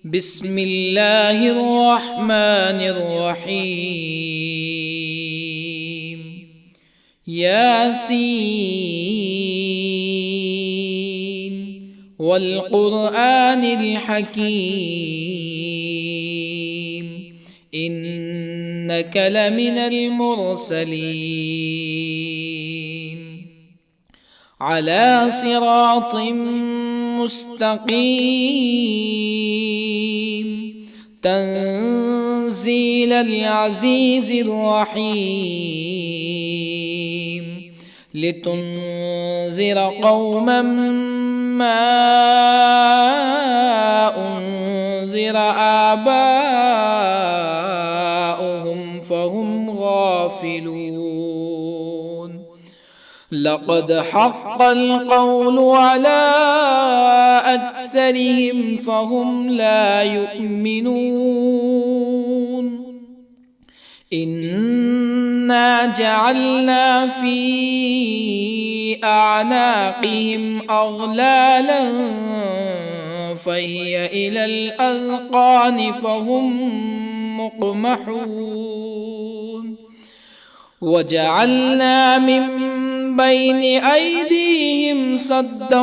بسم الله الرحمن الرحيم. ياسين والقرآن الحكيم إنك لمن المرسلين على صراط مستقيم تنزيل العزيز الرحيم لتنذر قوما ما أنذر آباؤهم فهم غافلون. لقد حق القول على أكثرهم فهم لا يؤمنون. إنا جعلنا في أعناقهم أغلالا فهي إلى الأذقان فهم مقمحون. وجعلنا من بين أيديهم سدا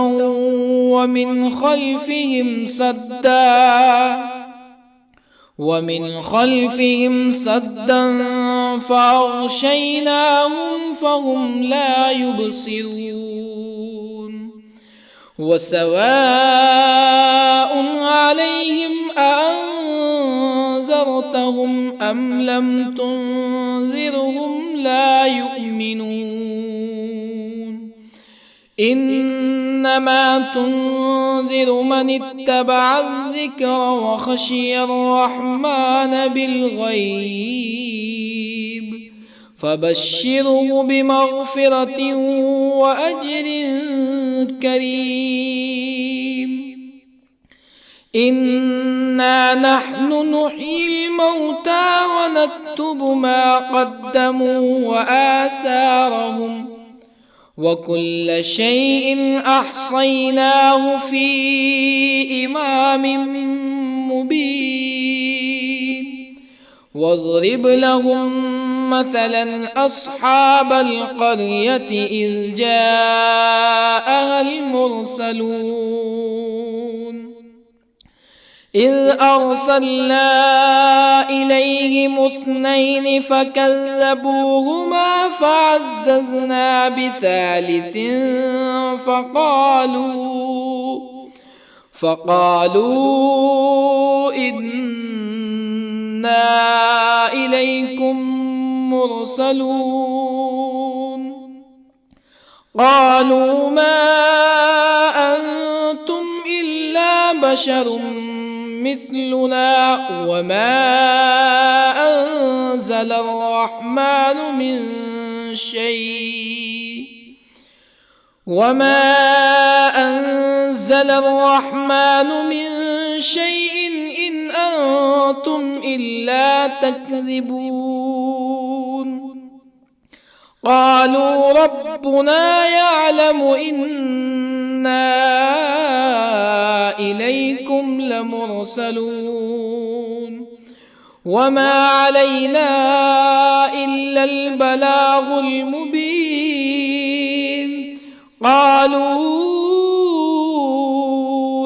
ومن خلفهم سدا فأغشيناهم فهم لا يبصرون. وسواء عليهم أأنذرتهم أم لم تنذرهم لا يؤمنون. إنما تنذر من اتبع الذكر وخشي الرحمن بالغيب فبشره بمغفرة وأجر كريم. إنا نحن نحيي الموتى ونكتب ما قدموا وآثارهم وكل شيء أحصيناه في إمام مبين. واضرب لهم مثلا أصحاب القرية إذ جاءها المرسلون إذ أرسلنا إليهم اثنين فكذبوهما فعززنا بثالث فقالوا إنا إليكم مرسلون. قالوا ما أنتم إلا بشر مثلنا وما أنزل الرحمن من شيء إن أنتم إلا تكذبون. قالوا ربنا يعلم إنا إليكم لمرسلون وما علينا إلا البلاغ المبين. قالوا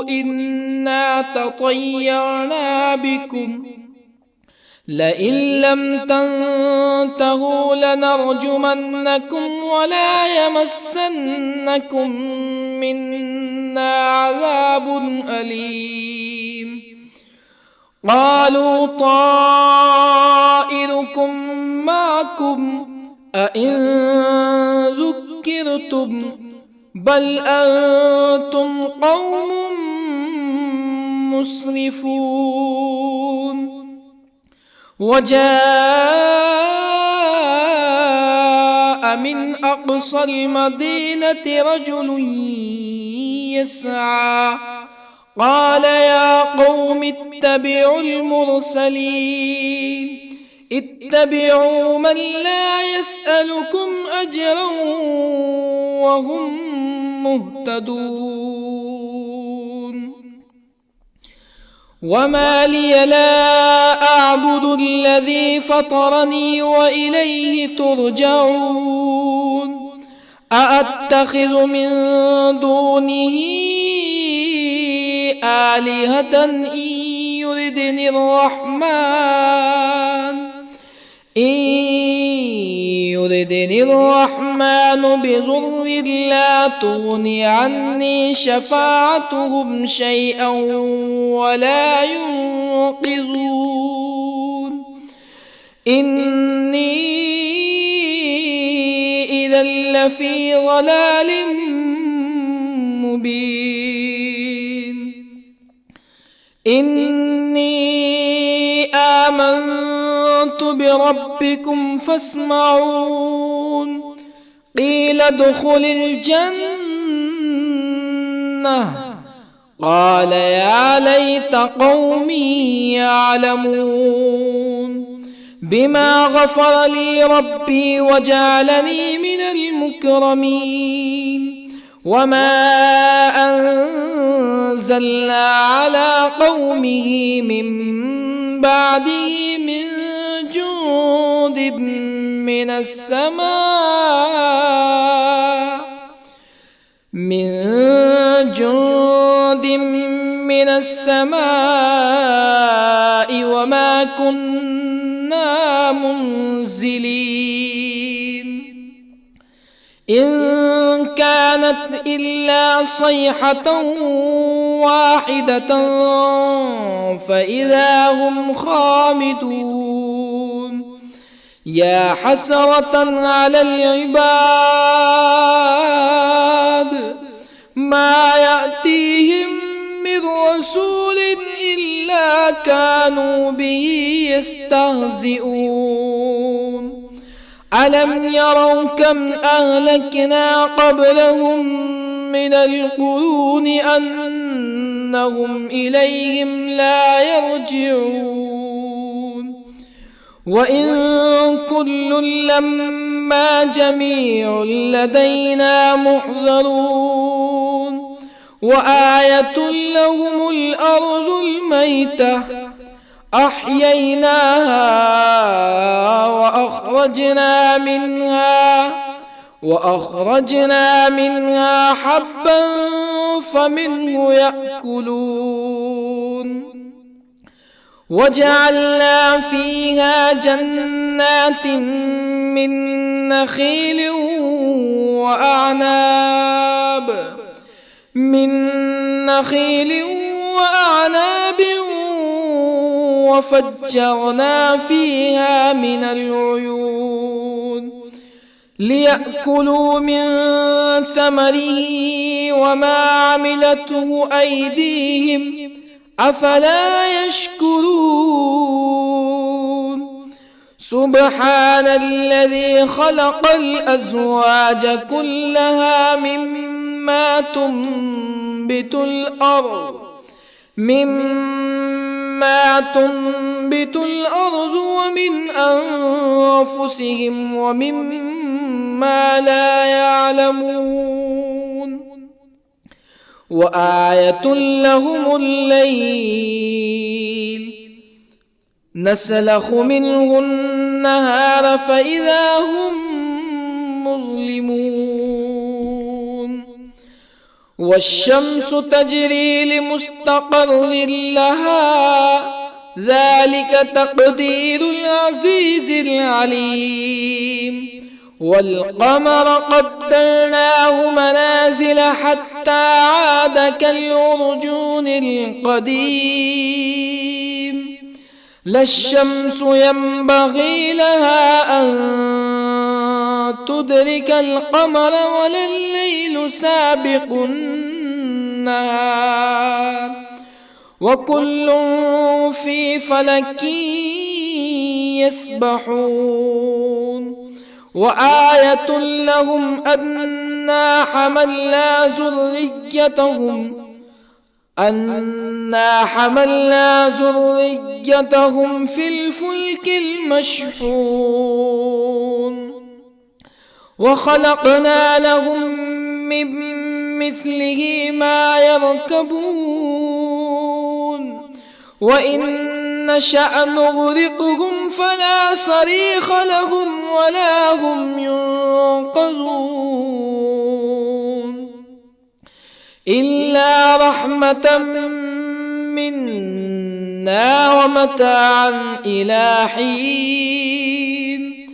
إنا تطيرنا بكم لئن لم تنتهوا لنرجمنكم ولا يمسنكم منا عذاب أليم. قالوا طائركم معكم أئن ذكرتم بل أنتم قوم مسرفون. وجاء من أقصى المدينة رجل يسعى قال يا قوم اتبعوا المرسلين اتبعوا من لا يسألكم أجرا وهم مهتدون. وما لي لا أعبد الذي فطرني وإليه ترجعون أأتخذ من دونه آلهة يردني الرحمن بضر لا تغن عني شفاعتهم شيئا ولا ينقذون إني إذا لفي ضلال مبين إني آمنت بربكم فاسمعون قيل ادخل الجنة قال يا ليت قومي يعلمون بما غفر لي ربي وجعلني من المكرمين وما أنزلنا على قومه من بعده من جند من السماء وما كنا منزلين إن كانت إلا صيحة واحدة فإذا هم خامدون يا حسرة على العباد ما يأتيهم من رسول إلا كانوا به يستهزئون ألم يروا كم أهلكنا قبلهم من القرون أنهم إليهم لا يرجعون وإن كل لما جميع لدينا محضرون وآية لهم الأرض الميتة أحييناها وأخرجنا منها حبا فمنه يأكلون وجعلنا فيها جنات من نخيل وأعناب وفجرنا فيها من العيون ليأكلوا من ثمره وما عملته أيديهم أفلا يشكرون سبحان الذي خلق الأزواج كلها مما تنبت الأرض ومن أنفسهم ومما لا يعلمون وآية لهم الليل نسلخ منه النهار فإذا هم مظلمون والشمس تجري لمستقر لها ذلك تقدير العزيز العليم والقمر قدرناه منازل حتى عاد كالعرجون القديم لا الشمس ينبغي لها أن تدرك القمر ولا الليل سابق النهار وكل في فلك يسبحون وآية لهم أنا حملنا ذريتهم في الفلك المشحون وخلقنا لهم من مثله ما يركبون وإن نشأ نغرقهم فلا صريخ لهم ولا هم ينقذون إلا رحمة منا ومتاعا إلى حين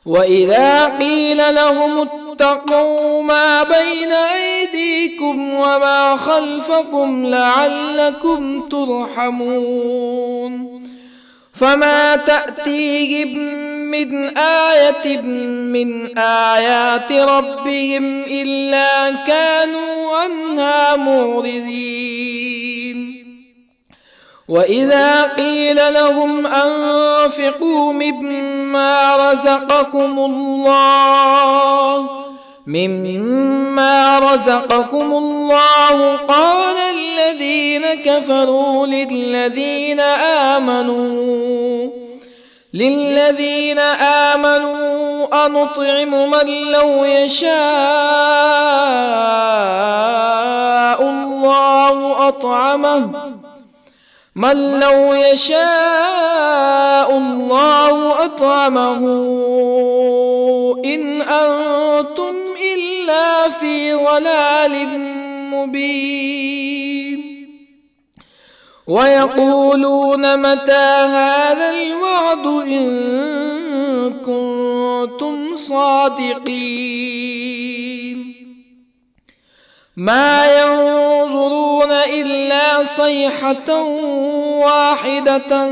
وإذا قيل لهم اتقوا ما بين أيديكم وما خلفكم لعلكم ترحمون فما تأتيهم من آية من آيات ربهم إلا كانوا عنها معرضين وإذا قيل لهم أنفقوا مما رزقكم الله قال الذين كفروا للذين آمنوا أنطعم من لو يشاء الله أطعمه إن أنتم إلا في ضلال مبين ويقولون متى هذا الوعد إن كنتم صادقين ما ينظرون إلا صيحة واحدة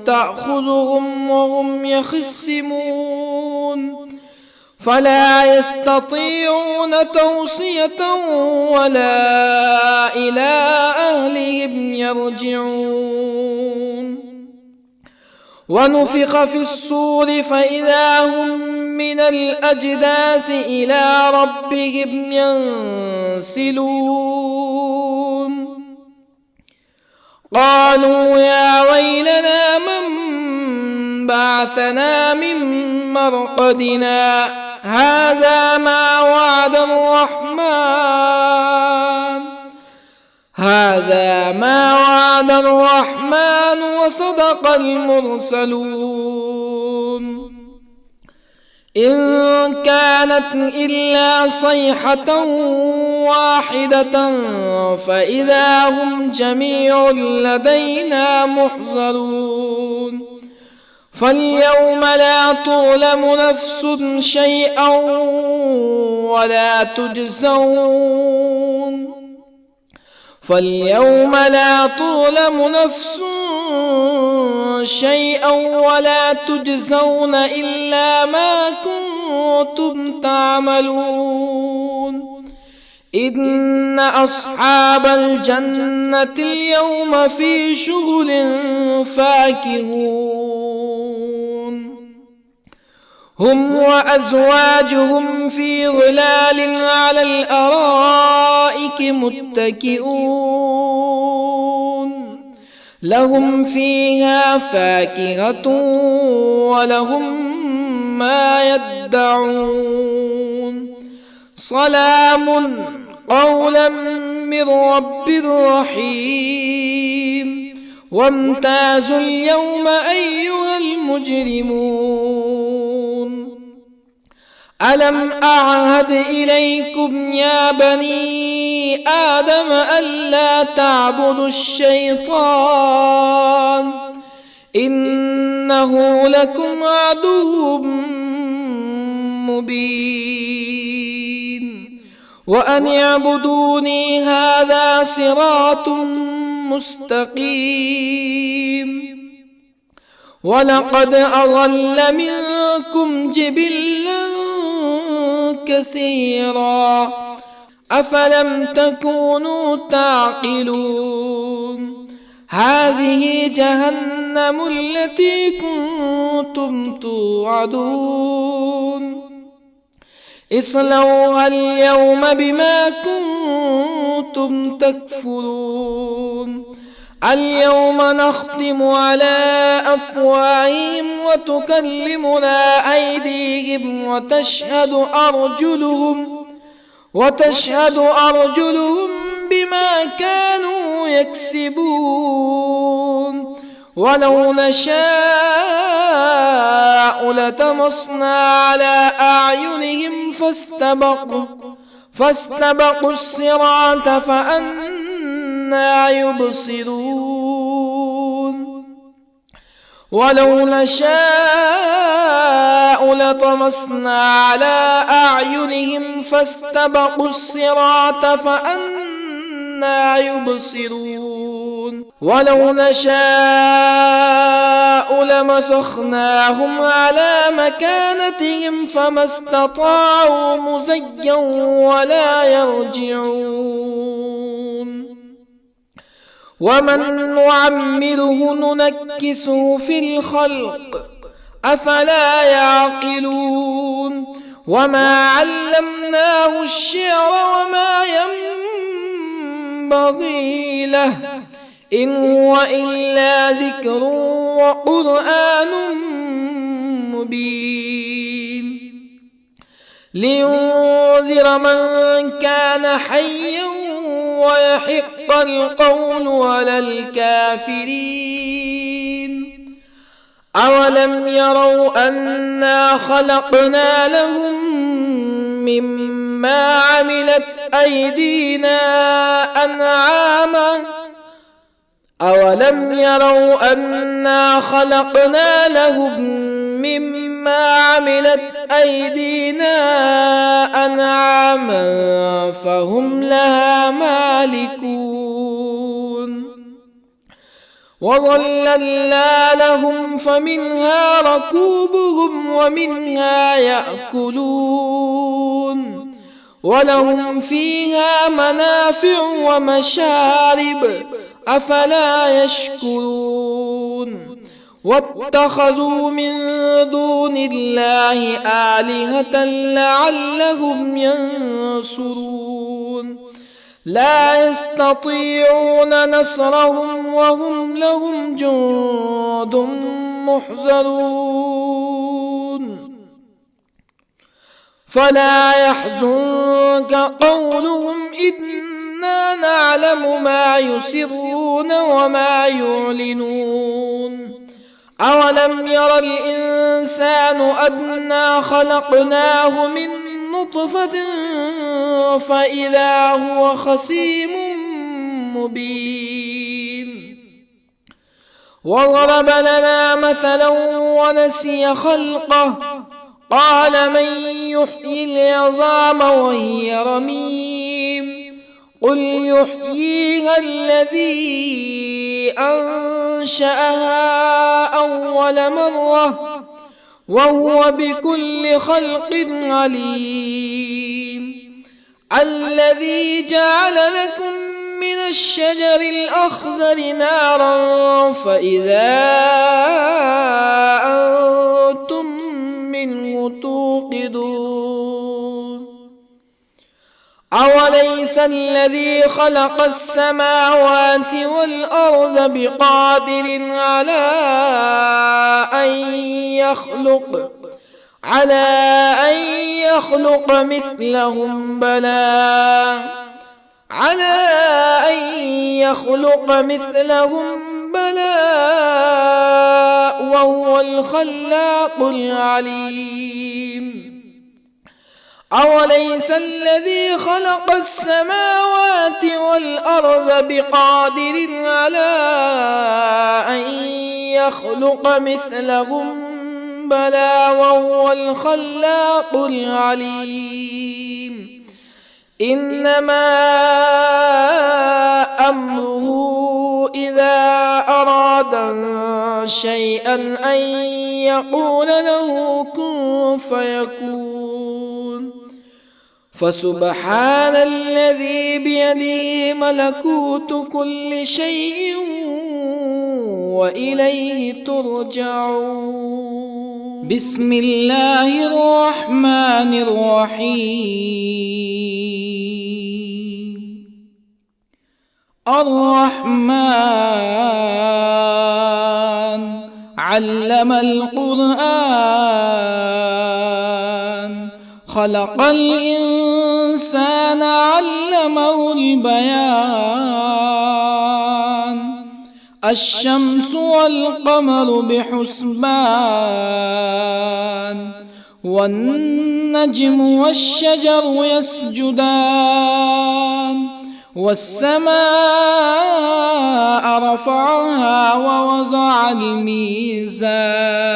تأخذهم وهم يخصمون فلا يستطيعون توصية ولا إلى أهلهم يرجعون ونفخ في الصور فإذا هم من الأجداث إلى ربهم ينسلون قالوا يا ويلنا من بعثنا من مرقدنا هذا ما وعد الرحمن وصدق المرسلون إن كانت إلا صيحة واحدة فإذا هم جميع لدينا محضرون فاليوم لا تظلم نفس شيئا ولا تجزون إلا ما كنتم تعملون إن أصحاب الجنة اليوم في شغل فاكهون هم وأزواجهم في ظلال على الأرائك متكئون لهم فيها فاكهة ولهم ما يدعون سلام قولا من رب رحيم وامتازوا اليوم أيها المجرمون ألم أعهد إليكم يا بني آدم ألا تعبدوا الشيطان إنه لكم عدو مبين وأن اعبدوني هذا صراط مستقيم ولقد أضل منكم جبلا كثيرا أفلم تكونوا تعقلون هذه جهنم التي كنتم توعدون اصلوها اليوم بما كنتم تكفرون اليوم نختم على أفواههم وتكلمنا أيديهم وتشهد أرجلهم بما كانوا يكسبون ولو نشاء لطمسنا على أعينهم فاستبقوا الصراط فأنى يبصرون ولو نشاء لطمسنا على أعينهم فاستبقوا الصراط فأنى يبصرون ولو نشاء لمسخناهم على مكانتهم فما استطاعوا مزيا ولا يرجعون ومن نعمره ننكسه في الخلق أفلا يعقلون وما علمناه الشعر وما ينبغي له إن هو إلا ذكر وقرآن مبين لينذر من كان حيا ويحق القول على الكافرين أولم يروا أنا خلقنا لهم مما عملت أيدينا أنعاما أولم يروا أنا خلقنا لهم مما عملت أيدينا أنعاما فهم لها مالكون وظللنا لهم فمنها ركوبهم ومنها يأكلون ولهم فيها منافع ومشارب أفلا يشكرون واتخذوا من دون الله آلهة لعلهم ينصرون لا يستطيعون نصرهم وهم لهم جند محضرون فلا يحزنك قولهم إنا نعلم ما يسرون وما يعلنون أولم ير الإنسان أنا خلقناه من نطفة فإذا هو خصيم مبين وضرب لنا مثلا ونسي خلقه قال من يحيي العظام وهي رميم قل يحييها الذي أنشأها أول مرة وهو بكل خلق عليم الذي جعل لكم من الشجر الأخضر نارا فإذا أنتم منه توقدون أوليس الذي خلق السماوات والأرض بقادر على أن يخلق مثلهم بلى وهو الخلاق العليم أوليس الذي خلق السماوات والأرض بقادر على أن يخلق مثلهم بلى وهو الخلاق العليم إنما أمره إذا أراد شيئا أن يقول له كن فيكون فسبحان الذي بيده ملكوت كل شيء وإليه ترجعون بسم الله الرحمن الرحيم الرحمن علم القرآن خلق الإنسان علمه البيان الشمس والقمر بحسبان والنجم والشجر يسجدان والسماء رفعها ووضع الميزان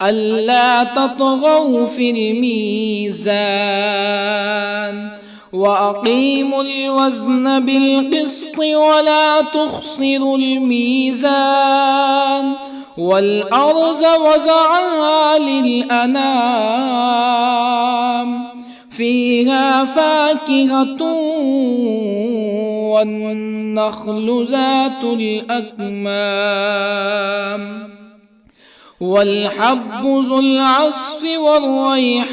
ألا تطغوا في الميزان وأقيموا الوزن بالقسط ولا تخسروا الميزان والأرض وضعها للأنام فيها فاكهة والنخل ذات الأكمام والحب ذو العصف والريحان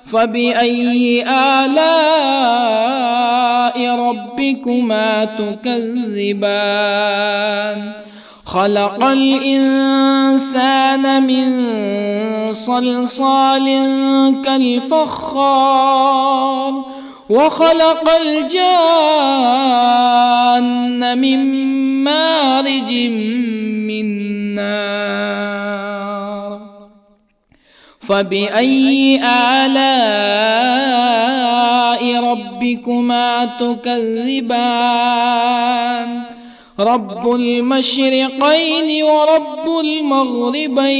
فبأي آلاء ربكما تكذبان خلق الإنسان من صلصال كالفخار وخلق الجان من مارج من نار فبأي آلاء ربكما تكذبان رب المشرقين ورب المغربين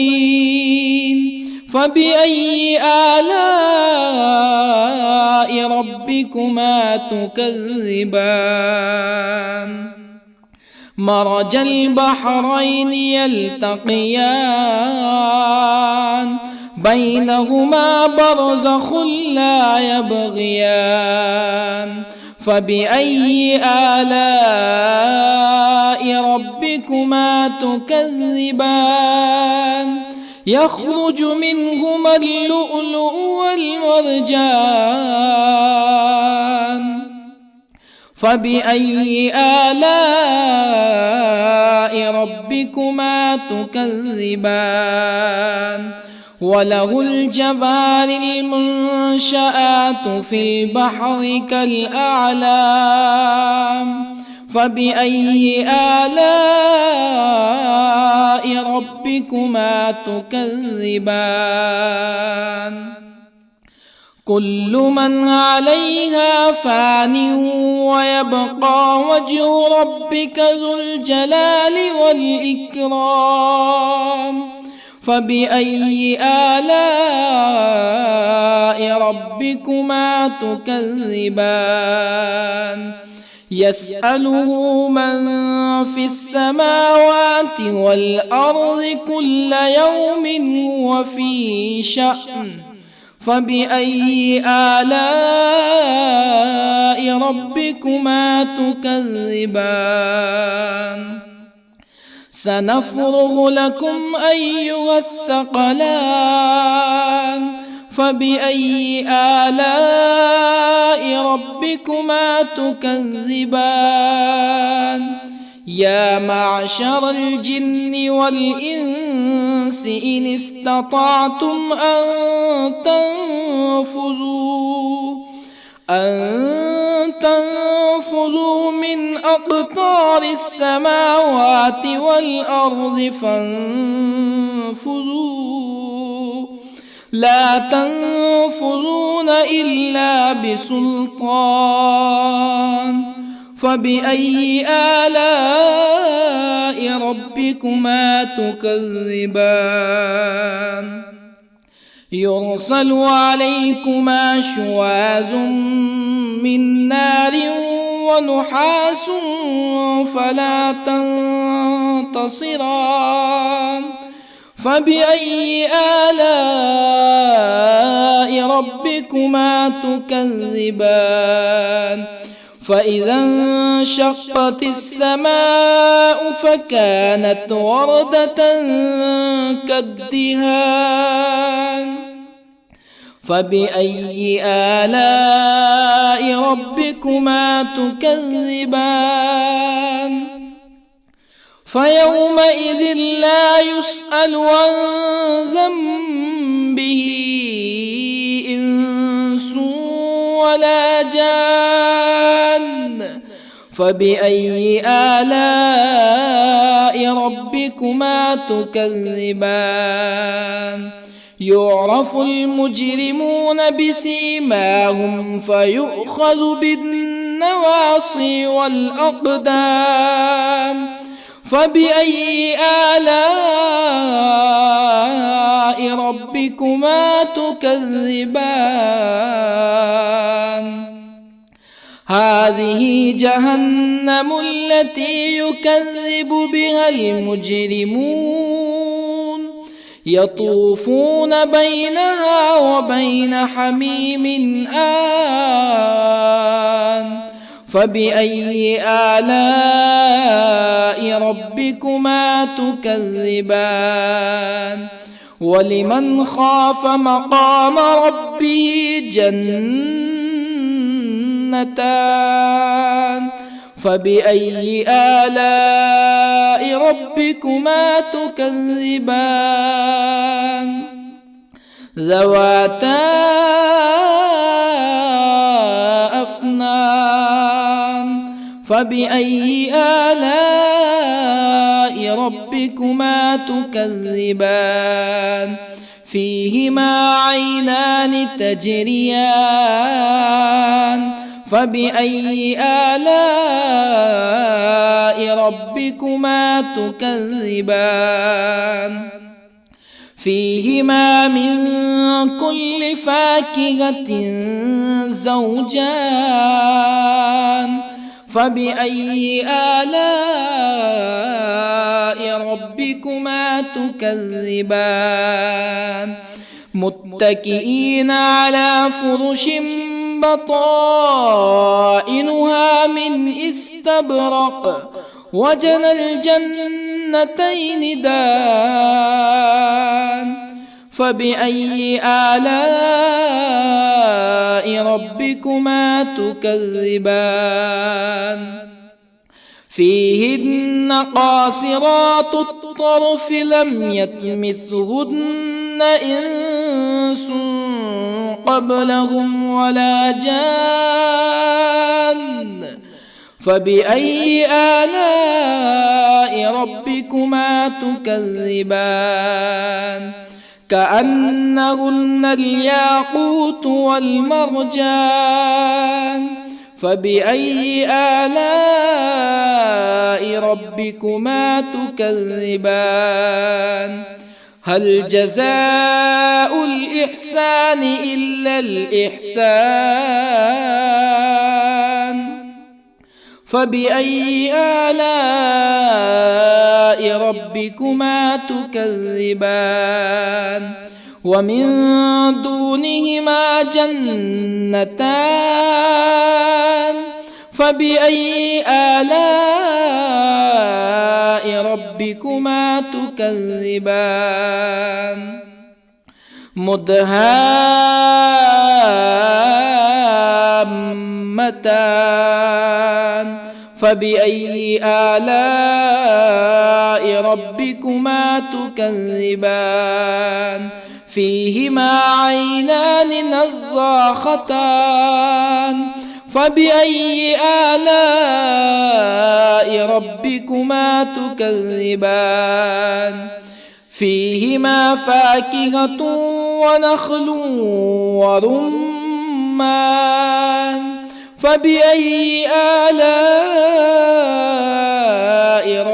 فبأي آلاء ربكما تكذبان مرج البحرين يلتقيان بينهما برزخ لا يبغيان فبأي آلاء ربكما تكذبان يخرج منهما اللؤلؤ والمرجان فبأي آلاء ربكما تكذبان وله الجوار المنشآت في البحر كالأعلام فبأي آلاء ربكما تكذبان كل من عليها فان ويبقى وجه ربك ذو الجلال والإكرام فبأي آلاء ربكما تكذبان يسأله من في السماوات والأرض كل يوم هو في شأن فبأي آلاء ربكما تكذبان سنفرغ لكم أيها الثقلان فبأي آلاء ربكما تكذبان يا معشر الجن والإنس إن استطعتم أن تنفذوا من أقطار السماوات والأرض فانفذوا لا تنفذون إلا بسلطان فبأي آلاء ربكما تكذبان يرسل عليكما شواظ من نار ونحاس فلا تنتصران فبأي آلاء ربكما تكذبان فإذا انشقت السماء فكانت وردة كالدهان فبأي آلاء ربكما تكذبان فيومئذ لا يسأل عن ذنبه إنس ولا جان. فبأي آلاء ربكما تكذبان؟ يعرف المجرمون بسيماهم فيؤخذ بالنواصي والأقدام. فبأي آلاء ربكما تكذبان؟ هذه جهنم التي يكذب بها المجرمون، يطوفون بينها وبين حميم آن. فبأي آلاء ربكما تكذبان؟ ولمن خاف مقام ربه جنتان. فبأي آلاء ربكما تكذبان؟ ذواتا أفنان. فبأي آلاء ربكما تكذبان؟ فيهما عينان تجريان. فبأي آلاء ربكما تكذبان؟ فيهما من كل فاكهة زوجان. فبأي آلاء ربكما تكذبان؟ متكئين على فرش بطائنها من استبرق وجنى الجنتين دان. فبأي آلاء ربكما تكذبان؟ فيهن قاصرات الطرف لم يطمثهن إنس قبلهم ولا جان. فبأي آلاء ربكما تكذبان؟ كأنهن الياقوت والمرجان. فبأي آلاء ربكما تكذبان؟ هل جزاء الإحسان إلا الإحسان؟ فبأي آلاء ربكما تكذبان؟ ومن دونهما جنتان. فبأي آلاء ربكما تكذبان؟ مدهامتان. فبأي آلاء ربكما تكذبان؟ فيهما عينان نضاختان. فبأي آلاء ربكما تكذبان؟ فيهما فاكهة ونخل ورمان. فبأي آلاء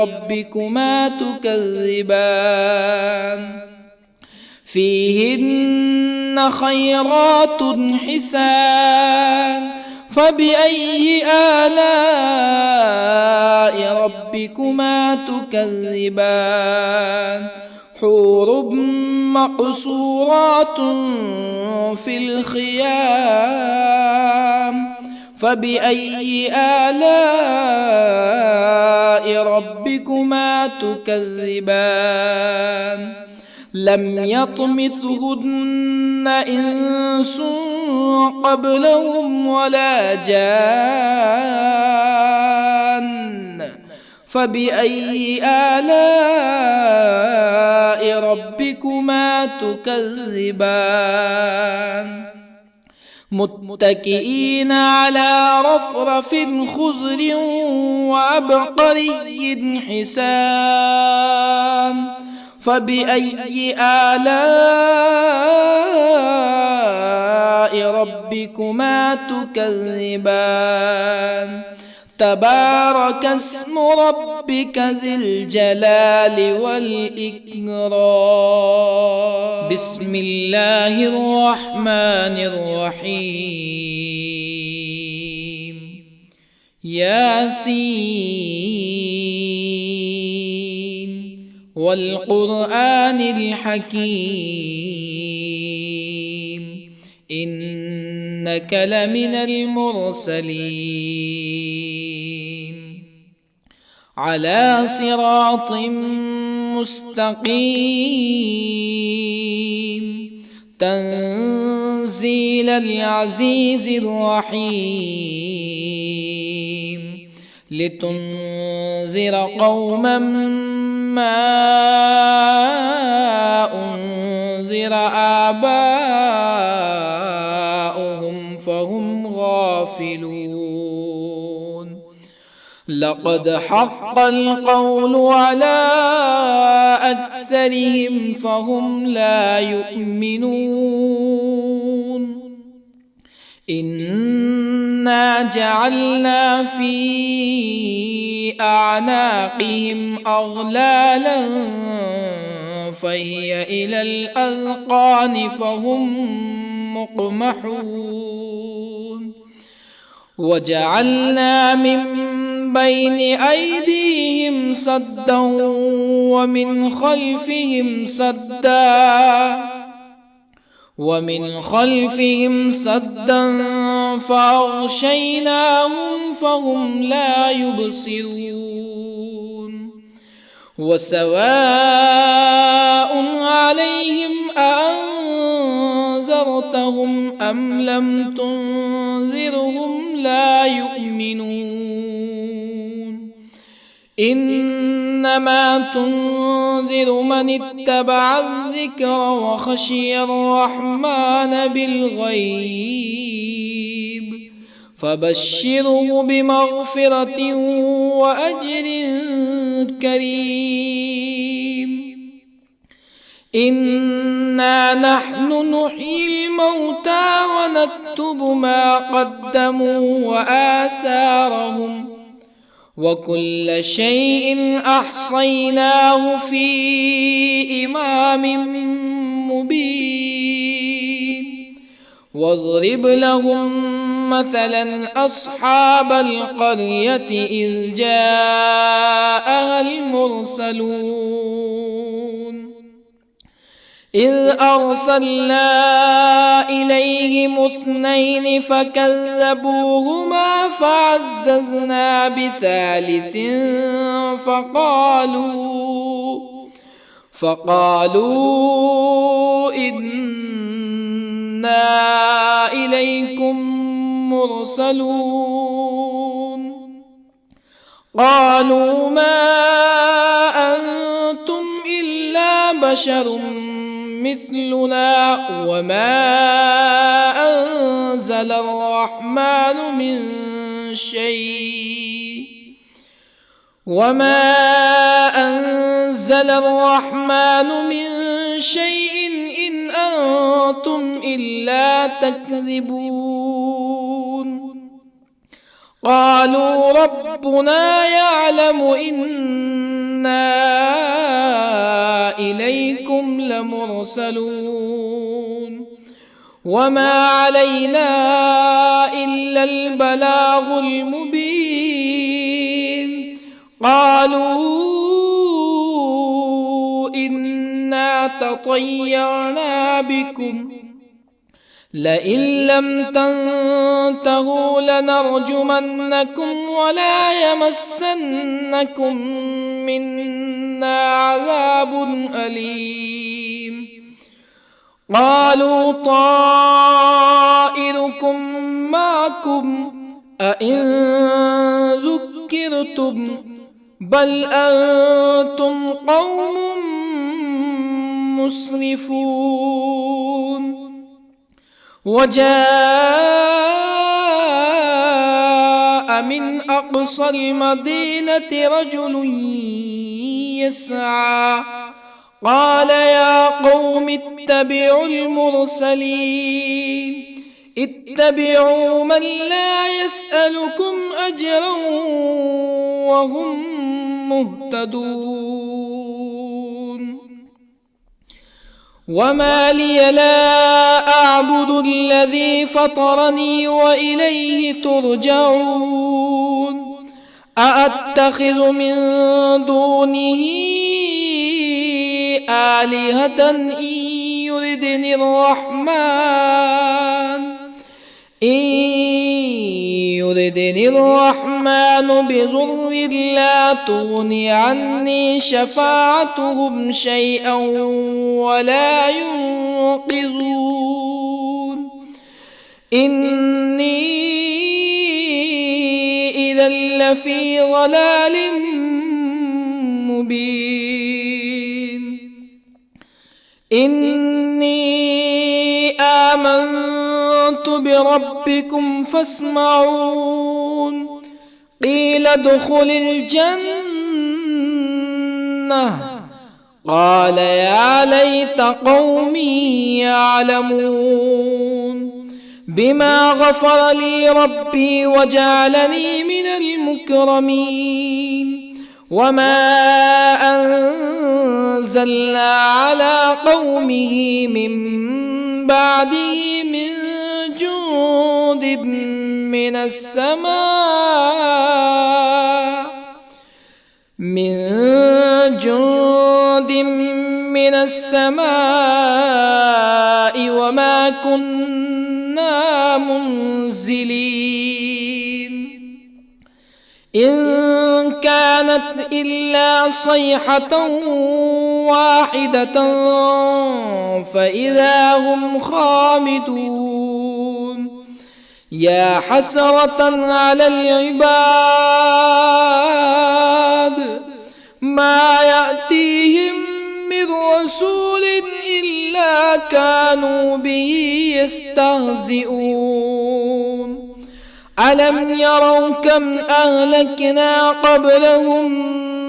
ربكما تكذبان؟ فيهن خيرات حسان. فبأي آلاء ربكما تكذبان؟ حور مقصورات في الخيام. فبأي آلاء ربكما تكذبان؟ لم يطمثهن إنس قبلهم ولا جان. فبأي آلاء ربكما تكذبان متكئين على رفرف خضر وعبقري حسان فبأي آلاء ربكما تكذبان تبارك اسم ربك ذي الجلال والإكرام بسم الله الرحمن الرحيم ياسين والقرآن الحكيم إنك لمن المرسلين على صراط مستقيم تنزيل العزيز الرحيم لتنذر قوما ما أنذر آباؤهم فهم غافلون لقد حق القول على أكثرهم فهم لا يؤمنون إنا جعلنا في أعناقهم أغلالا فهي إلى الأذقان فهم مقمحون وجعلنا من بين أيديهم سدا ومن خلفهم سدا فأغشيناهم فهم لا يبصرون وسواء عليهم أأنذرتهم أم لم تنذرهم لا يؤمنون إنما تنذر من اتبع الذكر وخشي الرحمن بالغيب فبشره بمغفرة وأجر كريم إنا نحن نحيي الموتى ونكتب ما قدموا وآثارهم وكل شيء أحصيناه في إمام مبين واضرب لهم مثلا أصحاب القرية إذ جاءها المرسلون إذ أرسلنا إليهم اثنين فكذبوهما فعززنا بثالث فقالوا إنا إليكم مرسلون قالوا ما أنتم إلا بشر مثلنا وما أنزل الرحمن من شيء إن أنتم إلا تكذبون قالوا ربنا يعلم إنا إليكم لمرسلون وما علينا إلا البلاغ المبين قالوا إنا تطيرنا بكم لئن لم تنتهوا لنرجمنكم ولا يمسنكم منا عذاب أليم قالوا طائركم معكم أئن ذكرتم بل أنتم قوم مسرفون. وجاء من أقصى المدينة رجل يسعى قال يا قوم اتبعوا المرسلين اتبعوا من لا يسألكم أجرا وهم مهتدون. وما لي لا أعبد الذي فطرني وإليه ترجعون. أأتخذ من دونه آلهة إن يردني الرحمن بضر لا تغني عني شفاعتهم شيئا ولا ينقذون. إني إذا لفي ضلال مبين. إني آمنت بربكم فاسمعون. قيل ادخل الجنة قال يا ليت قومي يعلمون. بما غفر لي ربي وجعلني من المكرمين. وما أنزلنا على قومه من بعده من جند من السماء وما كنا منزلين. إن كانت إلا صيحة واحدة فإذا هم خامدون. يا حسرة على العباد ما يأتيهم من رسول إلا كانوا به يستهزئون. ألم يروا كم أهلكنا قبلهم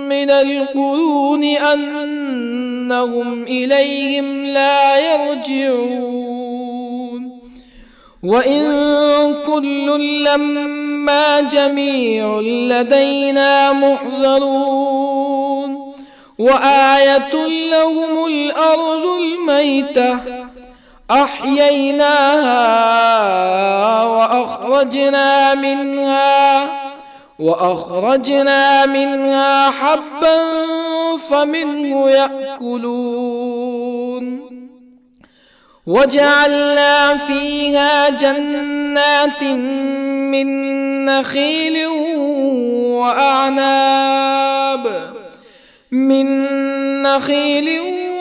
من القرون أنهم إليهم لا يرجعون. وإن كل لما جميع لدينا محضرون. وآية لهم الأرض الميتة أحييناها وأخرجنا منها حبا فمنه يأكلون. وجعلنا فيها جنات من نخيل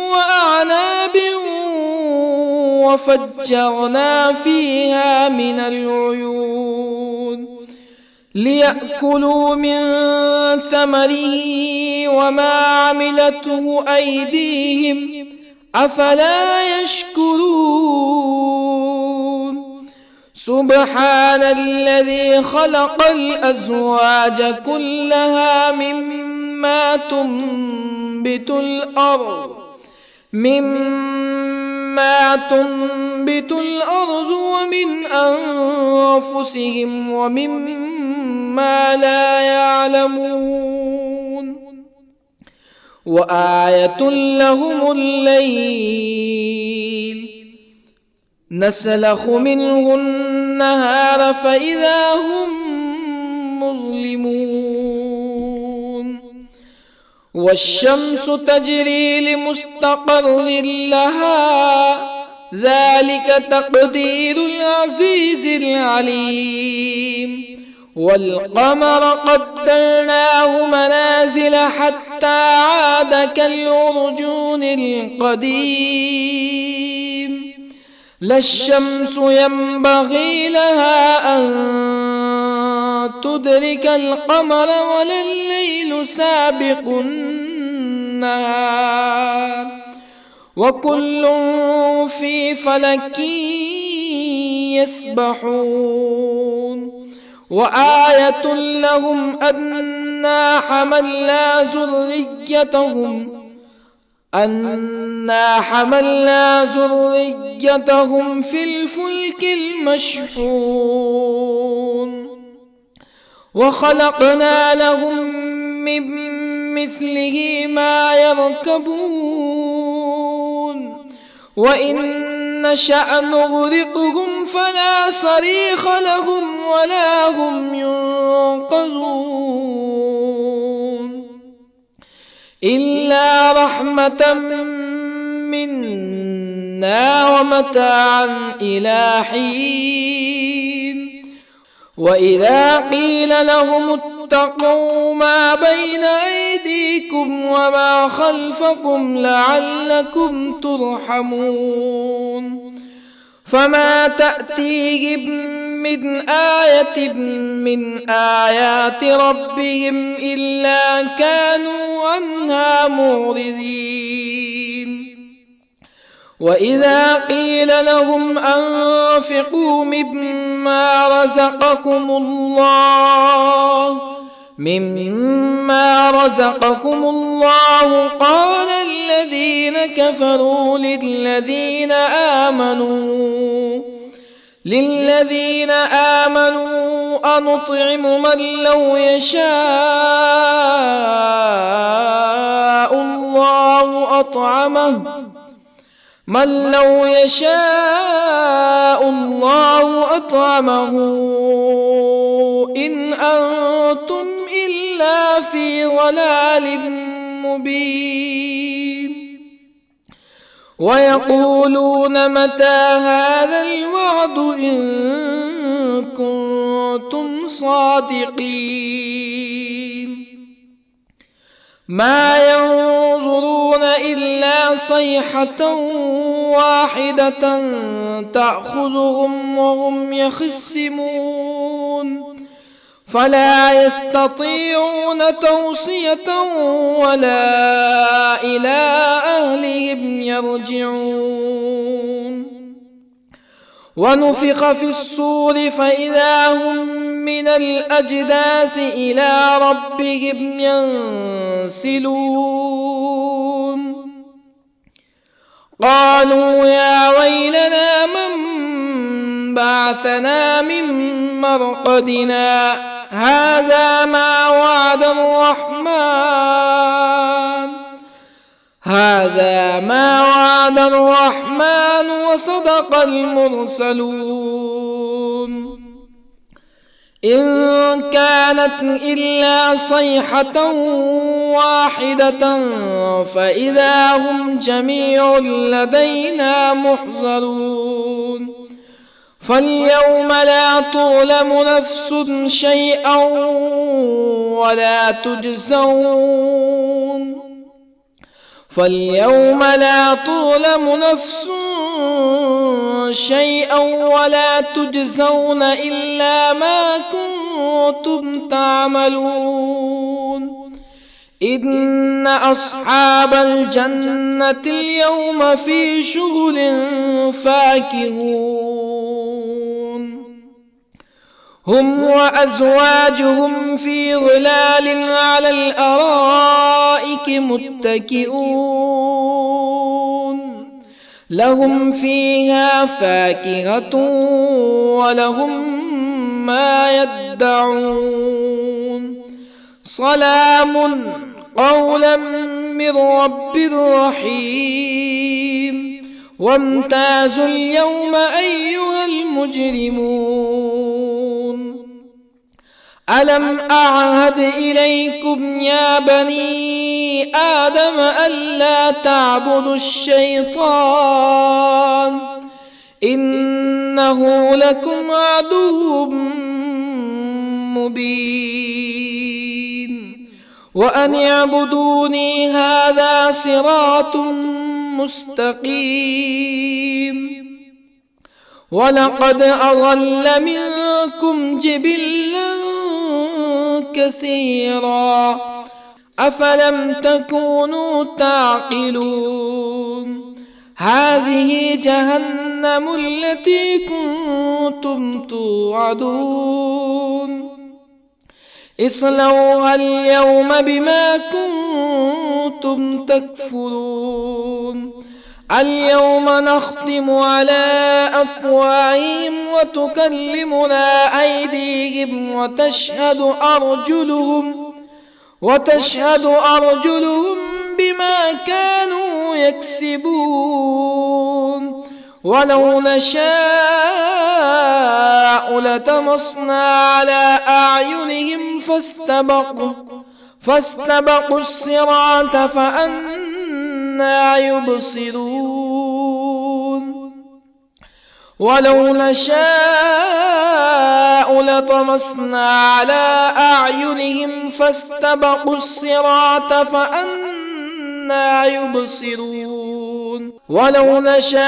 وأعناب وفجرنا فيها من العيون ليأكلوا من ثمره وما عملته أيديهم أفلا يشكرون. سبحان الذي خلق الأزواج كلها مما تنبت الأرض ومن أنفسهم ومما لا يعلمون. وآية لهم الليل نسلخ منه النهار فإذا هم مظلمون. والشمس تجري لمستقر لها ذلك تقدير العزيز العليم. والقمر قدرناه منازل حتى عاد كالعرجون القديم. لا الشمس ينبغي لها أن تدرك القمر ولا الليل سابق النهار وكل في فلك يسبحون وآية لهم أنا حملنا ذريتهم في الفلك المشحون وخلقنا لهم من مثله ما يركبون وإن نشأ نغرقهم فلا صريخ لهم ولا هم ينقذون إلا رحمة منا ومتاعا إلى حين وإذا قيل لهم اتقوا ما بين أيديكم وما خلفكم لعلكم ترحمون فما تأتيهم من آية من آيات ربهم إلا كانوا عنها معرضين وإذا قيل لهم أنفقوا مما رزقكم الله قال الذين كفروا للذين آمنوا أنطعم من لو يشاء الله أطعمه إن أنتم إلا في ضلال مبين ويقولون متى هذا الوعد إن كنتم صادقين ما ينظرون إلا صيحة واحدة تأخذهم وهم يخصمون فلا يستطيعون توصية ولا إلى أهلهم يرجعون ونفخ في الصور فإذا هم من الأجداث إلى ربهم ينسلون قالوا يا ويلنا من بعثنا من مرقدنا هذا ما وعد الرحمن وصدق المرسلون إن كانت إلا صيحة واحدة فإذا هم جميع لدينا محضرون فاليوم لا تظلم نفس شيئا ولا تجزون إلا ما كنتم تعملون إن أصحاب الجنة اليوم في شغل فاكهون هم وأزواجهم في ظلال على الأرائك متكئون لهم فيها فاكهة ولهم ما يدعون سلام قولا من رب رحيم وامتازوا اليوم أيها المجرمون ألم أعهد إليكم يا بني آدم ألا تعبدوا الشيطان إنه لكم عدو مبين وأن اعبدوني هذا صراط مستقيم ولقد أضل منكم جبلا كثيرا أفلم تكونوا تعقلون هذه جهنم التي كنتم توعدون اصلوها اليوم بما كنتم تكفرون اليوم نختم على أفواههم وتكلمنا أيديهم وتشهد أرجلهم بما كانوا يكسبون ولو نشاء لطمسنا على أعينهم فاستبقوا الصراط فأنى يبصرون ولو نشاء لطمسنا على أعينهم فاستبقوا الصراط فأنى يبصرون ولو نشاء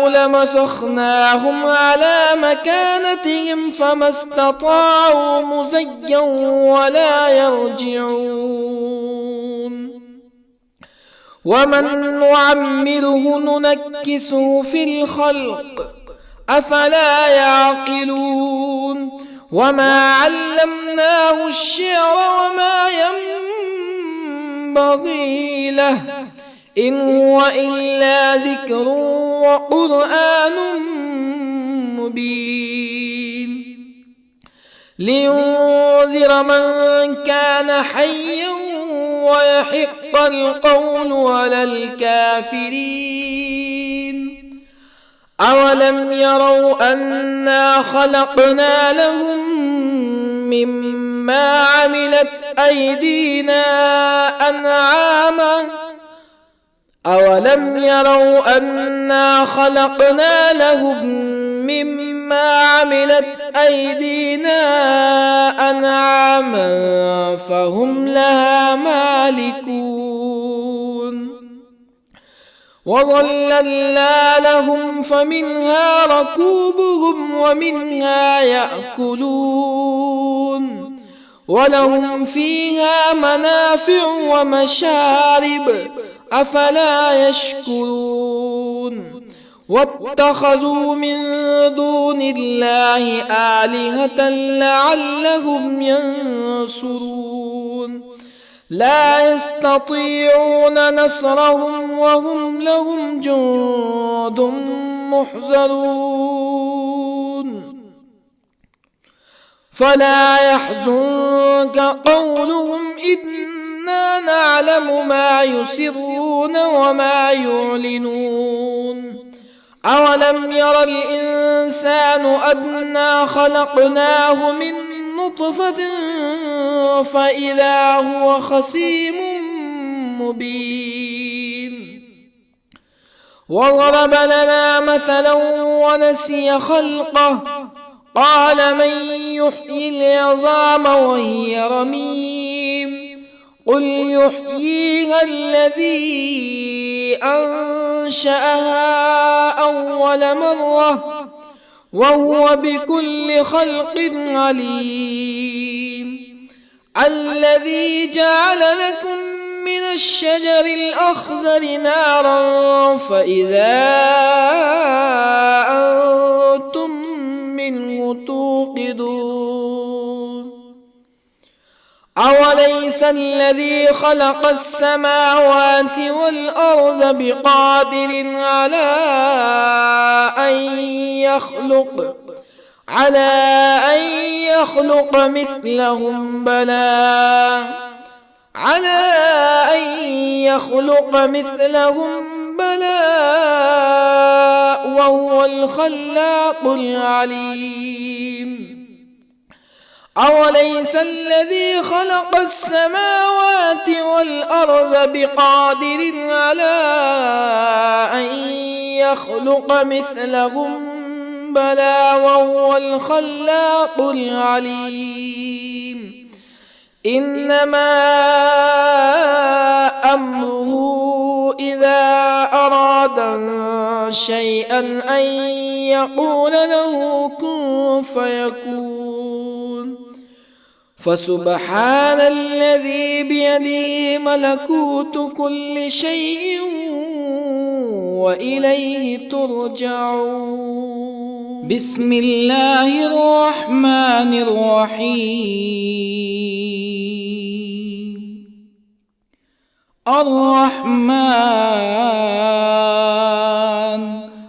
لمسخناهم على مكانتهم فما استطاعوا مزيا ولا يرجعون ومن نعمره ننكسه في الخلق أفلا يعقلون وما علمناه الشعر وما ينبغي له إن هو إلا ذكر وقرآن مبين لينذر من كان حيا ويحق القول على الكافرين أولم يروا أنا خلقنا لهم مما عملت أيدينا أنعاما أولم يروا أنا خلقنا لهم مما عملت أيدينا أنعاما فهم لها مالكون وظللنا لهم فمنها ركوبهم ومنها يأكلون ولهم فيها منافع ومشارب أفلا يشكرون واتخذوا من دون الله آلهة لعلهم ينصرون لا يستطيعون نصرهم وهم لهم جند محضرون فلا يحزنك قولهم إنا نعلم ما يسرون وما يعلنون أولم ير الإنسان أنا خلقناه من نطفة فإذا هو خصيم مبين وضرب لنا مثلا ونسي خلقه قال من يحيي العظام وهي رميم قل يحييها الذي أنشأها أول مرة وهو بكل خلق عليم الذي جعل لكم من الشجر الأخضر نارا فإذا أنتم منه توقدون أوليس الذي خلق السماوات والأرض بقادر على أن يخلق مثلهم بلى وهو الخلاق العليم أوليس الذي خلق السماوات والأرض بقادر على أن يخلق مثلهم بلى وهو الخلاق العليم إنما أمره إذا أراد شيئا أن يقول له كن فيكون فسبحان الذي بيده ملكوت كل شيء وإليه ترجعون. بسم الله الرحمن الرحيم. الرحمن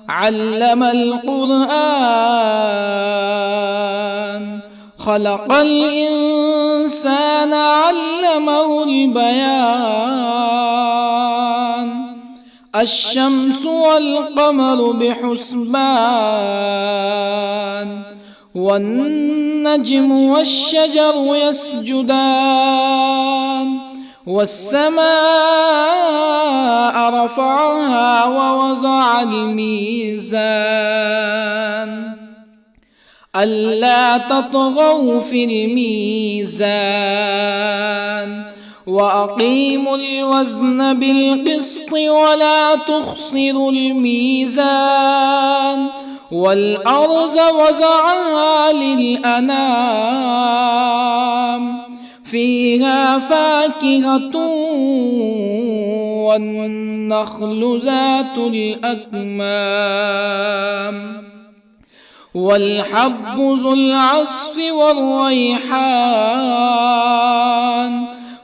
علم القرآن، خلق الإنسان علمه البيان. الشمس والقمر بحسبان، والنجم والشجر يسجدان. والسماء رفعها ووضع الميزان، ألا تطغوا في الميزان. وأقيموا الوزن بالقسط ولا تخسروا الميزان. والأرض وضعها للأنام، فيها فاكهة والنخل ذات الأكمام، والحب ذو العصف والريحان.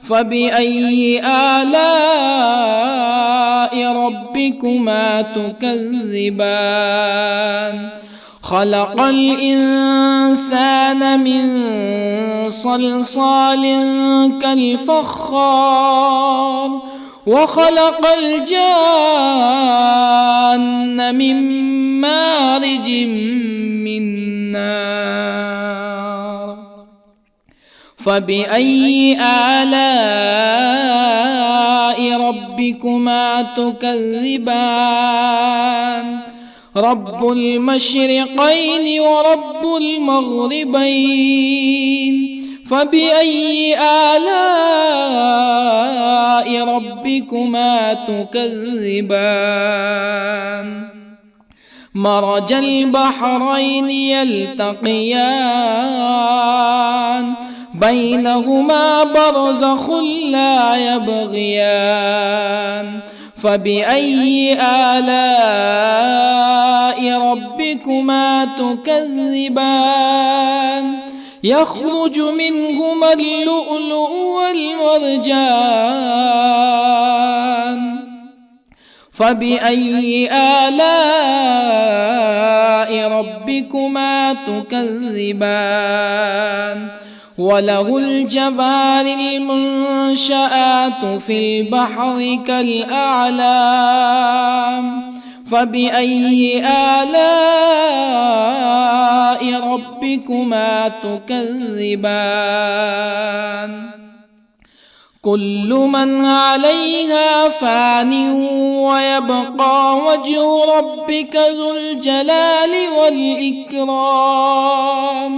فبأي آلاء ربكما تكذبان؟ خلق الإنسان من صلصال كالفخار، وخلق الجان من مارج من نار. فبأي آلاء ربكما تكذبان؟ رب المشرقين ورب المغربين. فبأي آلاء ربكما تكذبان؟ مرج البحرين يلتقيان، بينهما برزخ لا يبغيان. فبأي آلاء ربكما تكذبان؟ يخرج منهما اللؤلؤ والمرجان. فبأي آلاء ربكما تكذبان؟ وله الجوار المنشآت في البحر كالأعلام. فبأي آلاء ربكما تكذبان؟ كل من عليها فان ويبقى وجه ربك ذو الجلال والإكرام.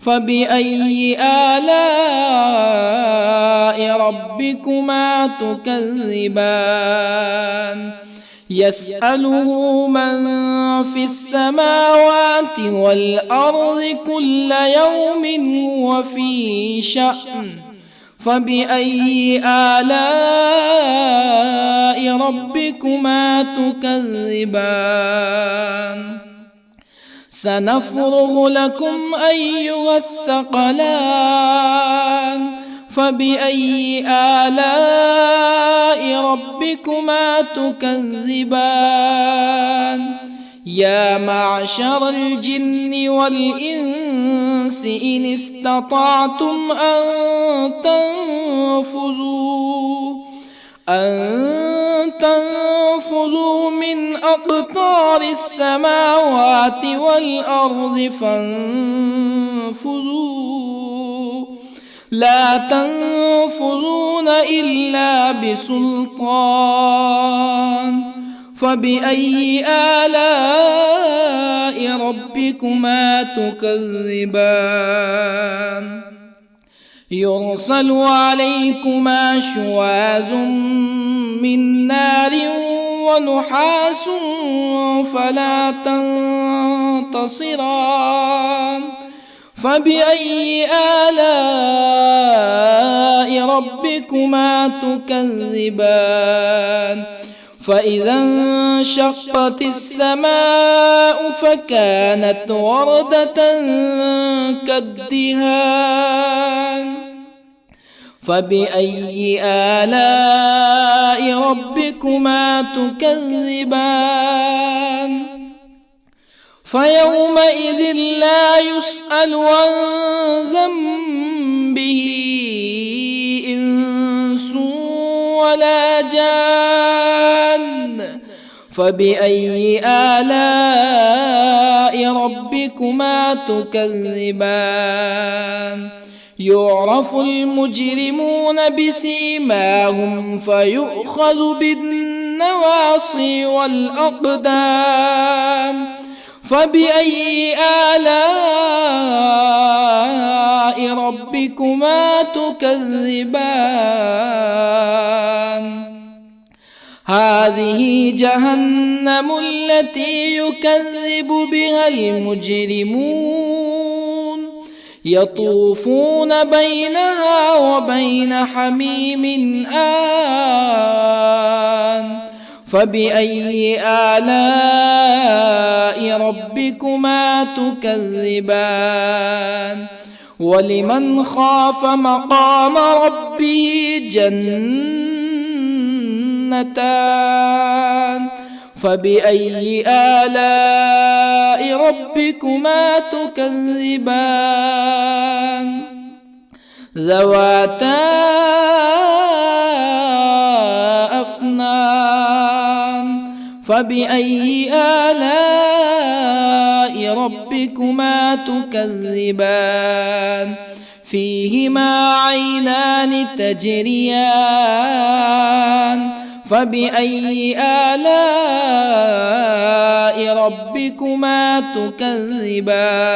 فبأي آلاء ربكما تكذبان؟ يسأله من في السماوات والأرض كل يوم هو في شأن. فبأي آلاء ربكما تكذبان؟ سنفرغ لكم أيها الثقلان. فبأي آلاء ربكما تكذبان؟ يا معشر الجن والإنس إن استطعتم أن تنفذوا من أقطار السماوات والأرض فانفذوا، لا تنفذون إلا بسلطان. فبأي آلاء ربكما تكذبان؟ يرسل عليكما شواظ من نار ونحاس فلا تنتصران. فبأي آلاء ربكما تكذبان فإذا انشقت السماء فكانت وردة كالدهان فبأي آلاء ربكما تكذبان فيومئذ لا يسأل عن ذنبه إنس ولا جان فبأي آلاء ربكما تكذبان يعرف المجرمون بسيماهم فيؤخذ بالنواصي والأقدام فبأي آلاء ربكما تكذبان هذه جهنم التي يكذب بها المجرمون يطوفون بينها وبين حميم آن فبأي آلاء ربكما تكذبان ولمن خاف مقام ربه جنتان فبأي آلاء ربكما تكذبان ذواتا أفنان فبأي آلاء ربكما تكذبان فيهما عينان تجريان فبأي آلاء ربكما تكذبان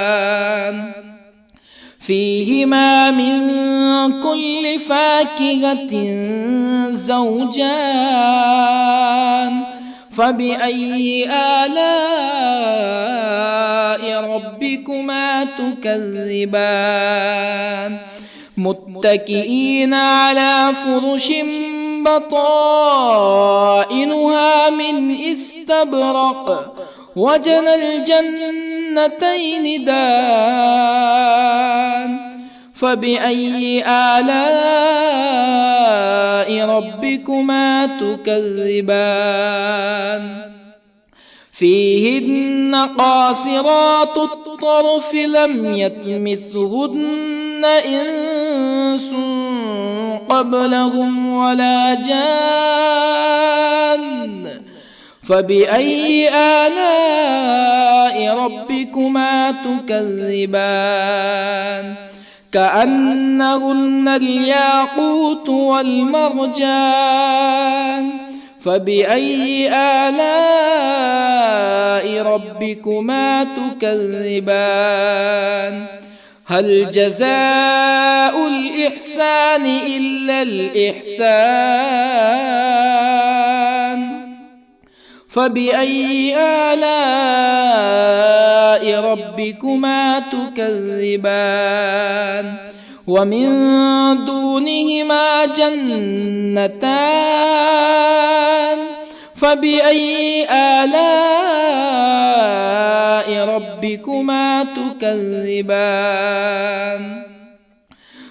فيهما من كل فاكهة زوجان فبأي آلاء ربكما تكذبان متكئين على فرش بطائنها من استبرق وجنى الجنتين دان فبأي آلاء ربكما تكذبان فيهن قاصرات الطرف لم يطمثهن إنس قبلهم ولا جان فبأي آلاء ربكما تكذبان كأنهن الياقوت والمرجان فبأي آلاء ربكما تكذبان هل جزاء الإحسان إلا الإحسان فبأي آلاء ربكما تكذبان ومن دونهما جنتان فبأي آلاء ربكما تكذبان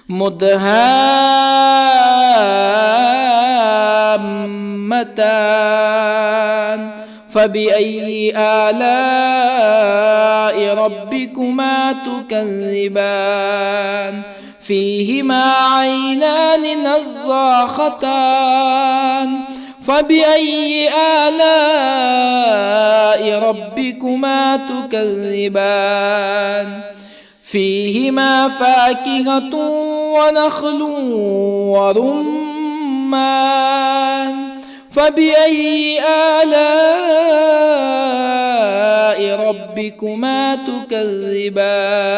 مدهامتان فبأي آلاء ربكما تكذبان فيهما عينان نضاختان فبأي آلاء ربكما تكذبان فيهما فاكهة ونخل ورمان فبأي آلاء ربكما تكذبان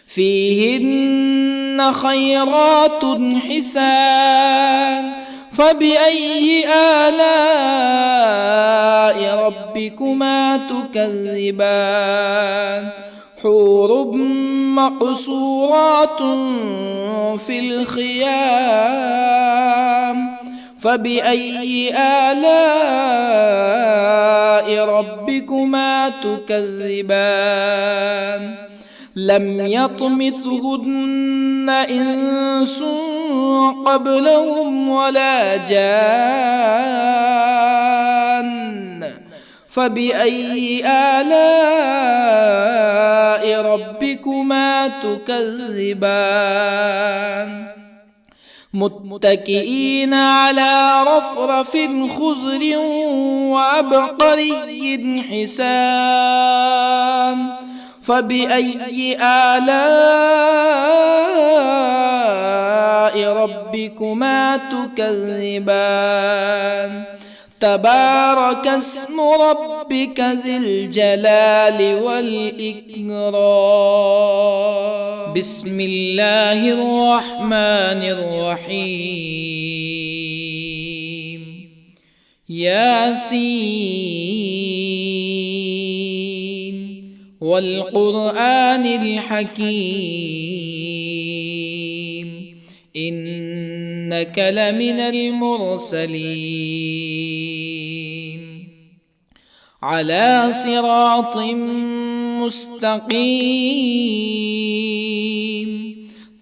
فيهن خيرات حسان فبأي آلاء ربكما تكذبان حور مقصورات في الخيام فبأي آلاء ربكما تكذبان لم يطمثهن إنس قبلهم ولا جان فبأي آلاء ربكما تكذبان متكئين على رفرف خضر وعبقري حسان فبأي آلاء ربكما تكذبان تبارك اسم ربك ذي الجلال والإكرام بسم الله الرحمن الرحيم ياسين والقرآن الحكيم إنك لمن المرسلين على صراط مستقيم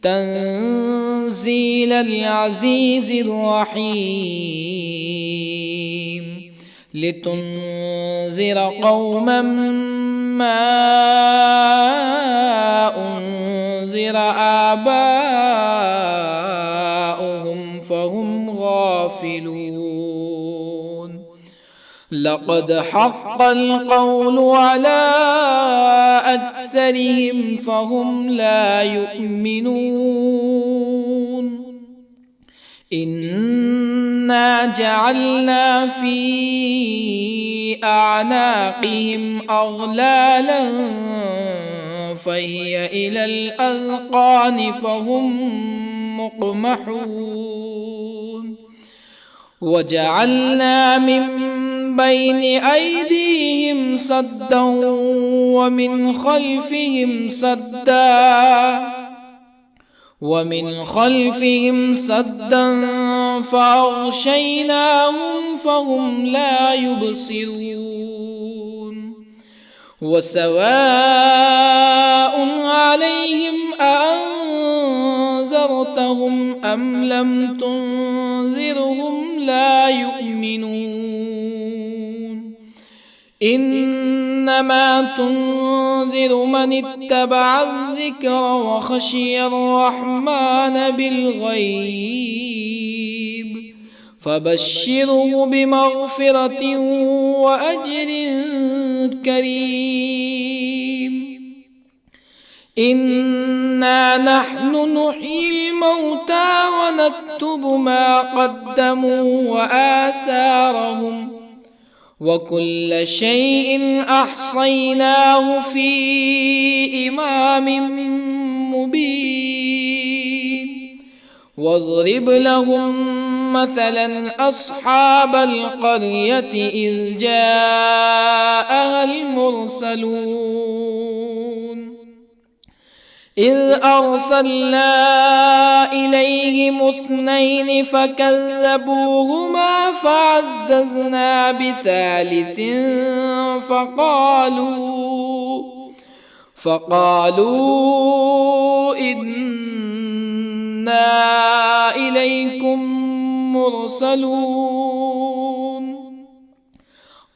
تنزيل العزيز الرحيم لتنذر قوما ما أنذر آباؤهم فهم غافلون لقد حق القول على أكثرهم فهم لا يؤمنون إنا جعلنا في أعناقهم أغلالا فهي إلى الأذقان فهم مقمحون وجعلنا من بين أيديهم سدا ومن خلفهم سدا فأغشيناهم فهم لا يبصرون وسواء عليهم أأنذرتهم أم لم تنذرهم لا يؤمنون إنما تنذر من اتبع الذكر وخشي الرحمن بالغيب فبشره بمغفرة وأجر كريم إنا نحن نحيي الموتى ونكتب ما قدموا وآثارهم وكل شيء أحصيناه في إمام مبين واضرب لهم مثلا أصحاب القرية إذ جاءها المرسلون إذ أرسلنا إليهم اثنين فكذبوهما فعززنا بثالث فقالوا إنا إليكم مرسلون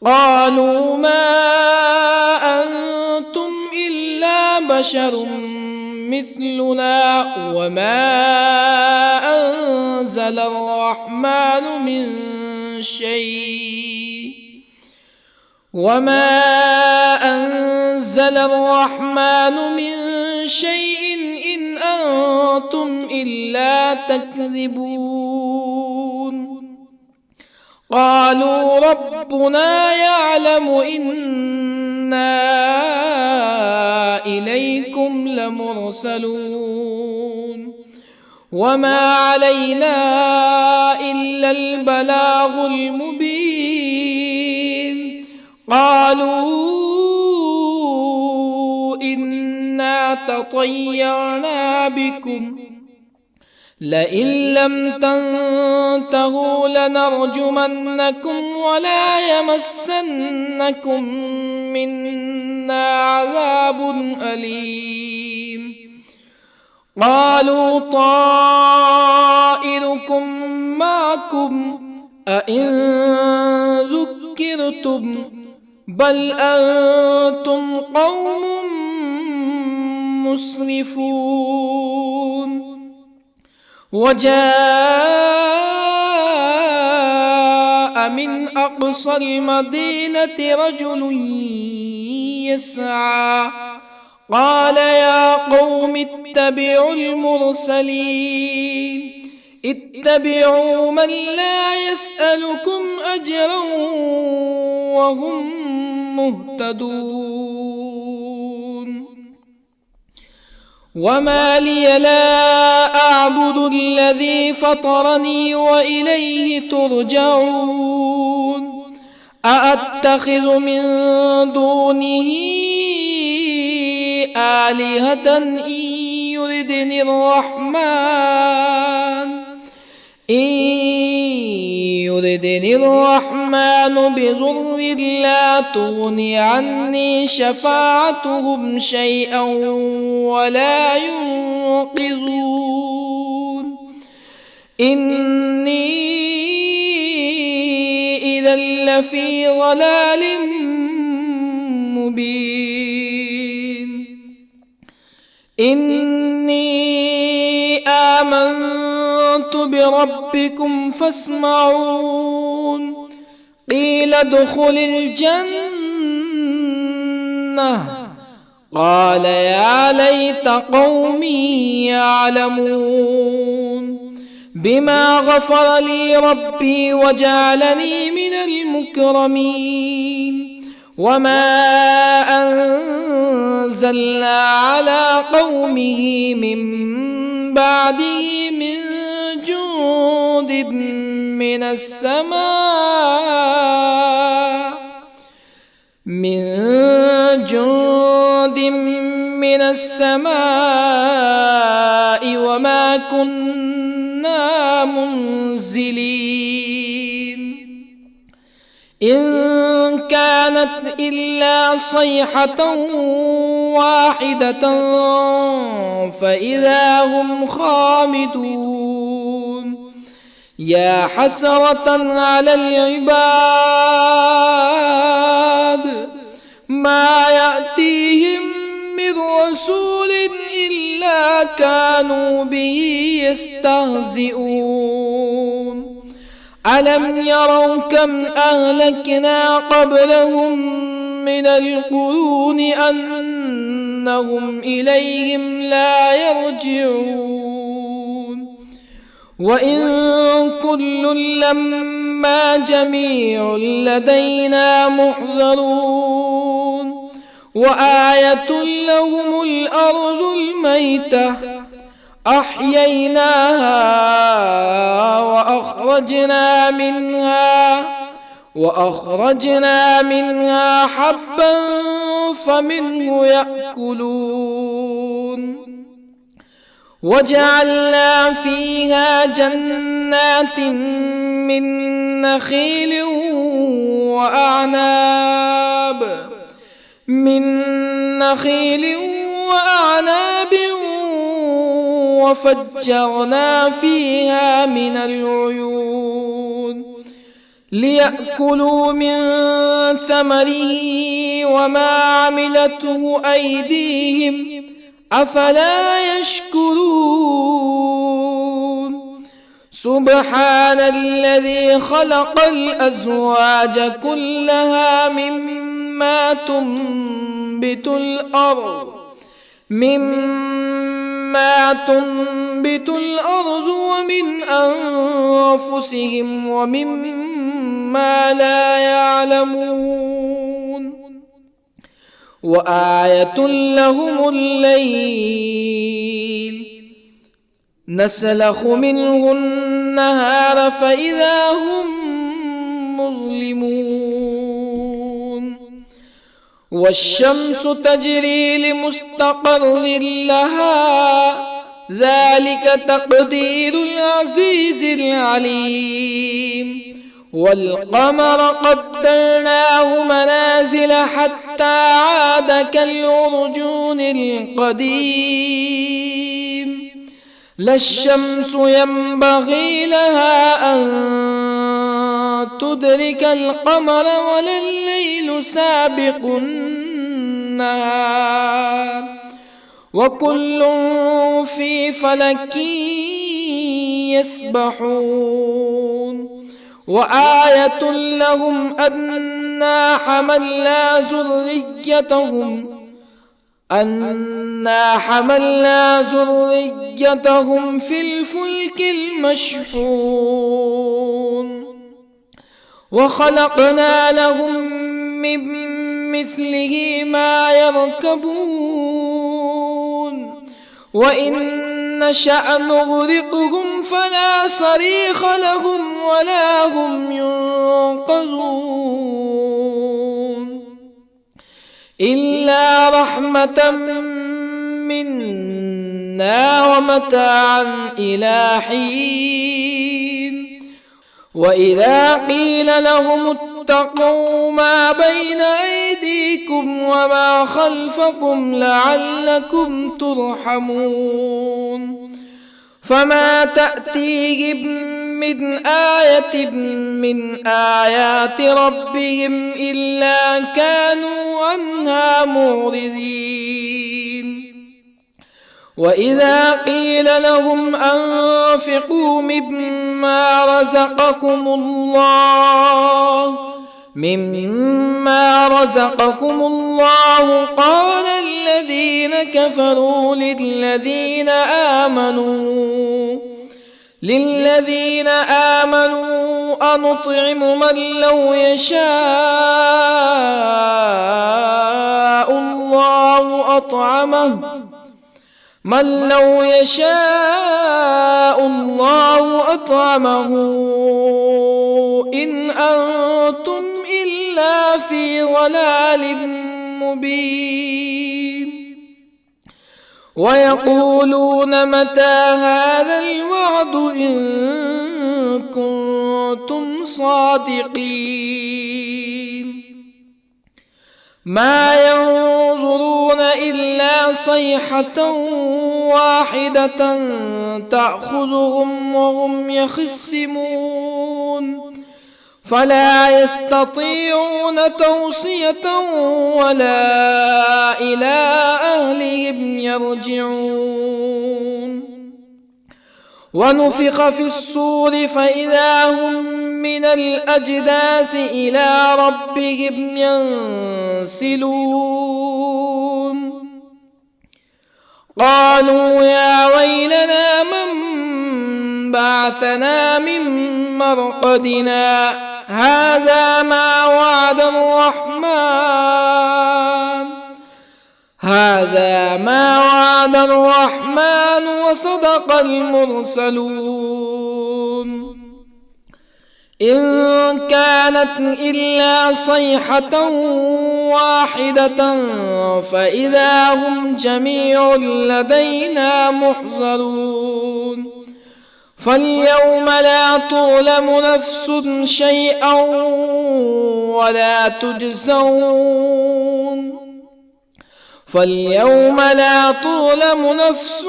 قالوا ما أنتم إلا بشر مثلنا وما أنزل الرحمن من شيء إن أنتم إلا تكذبون قالوا ربنا يعلم إنا إليكم لمرسلون وما علينا إلا البلاغ المبين قالوا إنا تطيرنا بكم لئن لم تنتهوا لنرجمنكم ولا يمسنكم منا عذاب أليم قالوا طائركم معكم أئن ذكرتم بل أنتم قوم مسرفون وجاء من أقصى المدينة رجل يسعى قال يا قوم اتبعوا المرسلين اتبعوا من لا يسألكم أجرا وهم مهتدون وما لي لا أعبد الذي فطرني وإليه ترجعون أأتخذ من دونه آلهة إن يردني الرحمن بضر لا تغني عني شفاعتهم شيئا ولا ينقذون إني إذا لفي ضلال مبين إني آمنت بربكم فاسمعون قيل ادخل الجنة قال يا ليت قومي يعلمون بما غفر لي ربي وجعلني من المكرمين وما أنزلنا على قومه من بعده من جند من السماء وما كنا منزلين إن كانت إلا صيحة واحدة فإذا هم خامدون يا حسرة على العباد ما يأتيهم من رسول إلا كانوا به يستهزئون ألم يروا كم أهلكنا قبلهم من القرون أنهم إليهم لا يرجعون وإن كل لما جميع لدينا محضرون وآية لهم الأرض الميتة أحييناها وأخرجنا منها حبا فمنه يأكلون وجعلنا فيها جنات من نخيل وأعناب وفجرنا فيها من العيون ليأكلوا من ثمره وما عملته أيديهم أفلا يشكرون سبحان الذي خلق الأزواج كلها مما تنبت الأرض ومن أنفسهم ومما لا يعلمون وآية لهم الليل نسلخ منه النهار فإذا هم مظلمون والشمس تجري لمستقر لها ذلك تقدير العزيز العليم والقمر قدرناه منازل حتى عاد كالعرجون القديم لا الشمس ينبغي لها أن تدرك القمر ولا الليل سابق النهار وكل في فلك يسبحون وآية لهم أنا حملنا ذريتهم في الفلك المشحون وخلقنا لهم من مثله ما يركبون وإن نشأ نغرقهم فلا صريخ لهم ولا هم ينقذون إلا رحمة منا ومتاعا إلى حين وإذا قيل لهم اتقوا ما بين أيديكم وما خلفكم لعلكم ترحمون فما تأتيهم من آية من آيات ربهم إلا كانوا عنها معرضين وإذا قيل لهم أنفقوا مما رزقكم الله قال الذين كفروا للذين آمنوا أنطعم من لو يشاء الله أطعمه إن أنتم إلا في ضلال مبين ويقولون متى هذا الوعد إن كنتم صادقين ما ينظرون إلا صيحة واحدة تأخذهم وهم يخصمون فلا يستطيعون توصية ولا إلى أهلهم يرجعون ونفخ في الصور فإذا هم من الأجداث إلى ربهم ينسلون قالوا يا ويلنا من بعثنا من مرقدنا هذا ما وعد الرحمن وصدق المرسلون إن كانت إلا صيحة واحدة فإذا هم جميع لدينا محضرون فاليوم لا تظلم نفس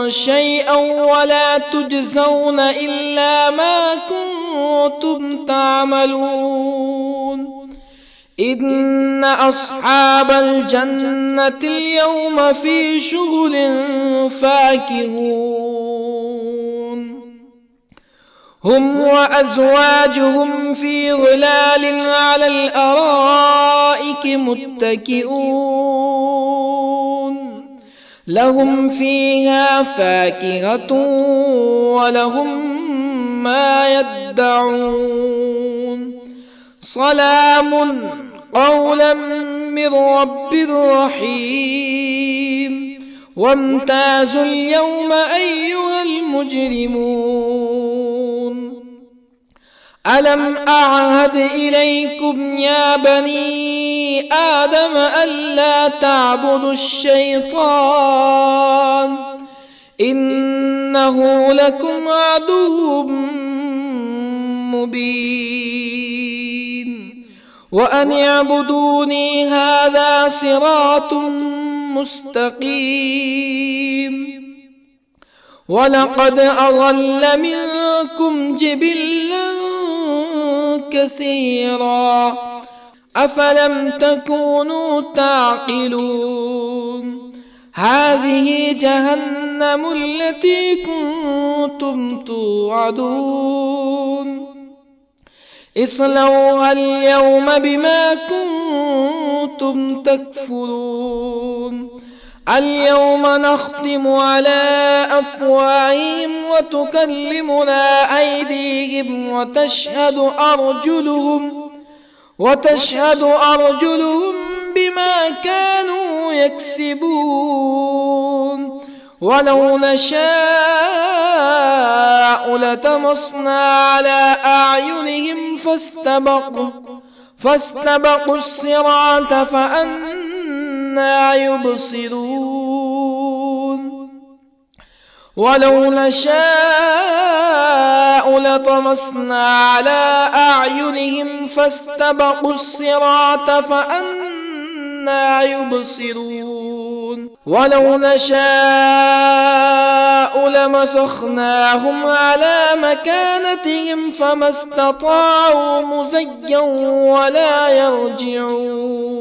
شيئا ولا تجزون إلا ما كنتم تعملون إن أصحاب الجنة اليوم في شغل فاكهون هم وأزواجهم في ظلال على الأرائك متكئون لهم فيها فاكهة ولهم ما يدعون سلام قولا من رب رحيم وامتازوا اليوم أيها المجرمون ألم أعهد إليكم يا بني آدم ألا تعبدوا الشيطان إنه لكم عدو مبين وأن اعبدوني هذا صراط مستقيم ولقد أضل منكم جبلا كثيرا أفلم تكونوا تعقلون هذه جهنم التي كنتم توعدون اصلوها اليوم بما كنتم تكفرون اليوم نختم على أفواههم وتكلمنا أيديهم وتشهد أرجلهم بما كانوا يكسبون ولو نشاء لطمسنا على أعينهم فاستبقوا الصراط فأنى يبصرون ولو نشاء لطمسنا على أعينهم فاستبقوا الصراط فأنى يبصرون ولو نشاء لمسخناهم على مكانتهم فما استطاعوا مزيا ولا يرجعون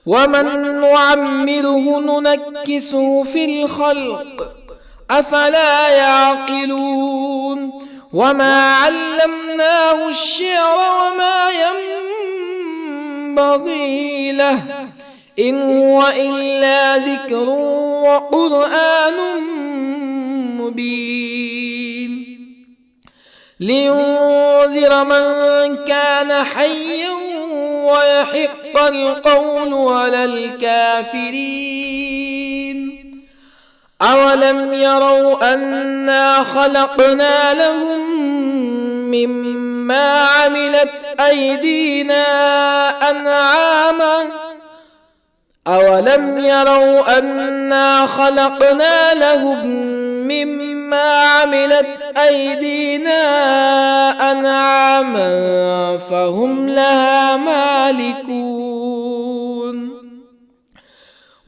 ومن نعمره ننكسه في الخلق أفلا يعقلون وما علمناه الشعر وما ينبغي له إن هو إلا ذكر وقرآن مبين لينذر من كان حيا ويحق القول على الكافرين أولم يروا أنا خلقنا لهم مما عملت أيدينا أنعاما أولم يروا أنا خلقنا لهم مما عملت أيدينا أنعاما فهم لها مالكون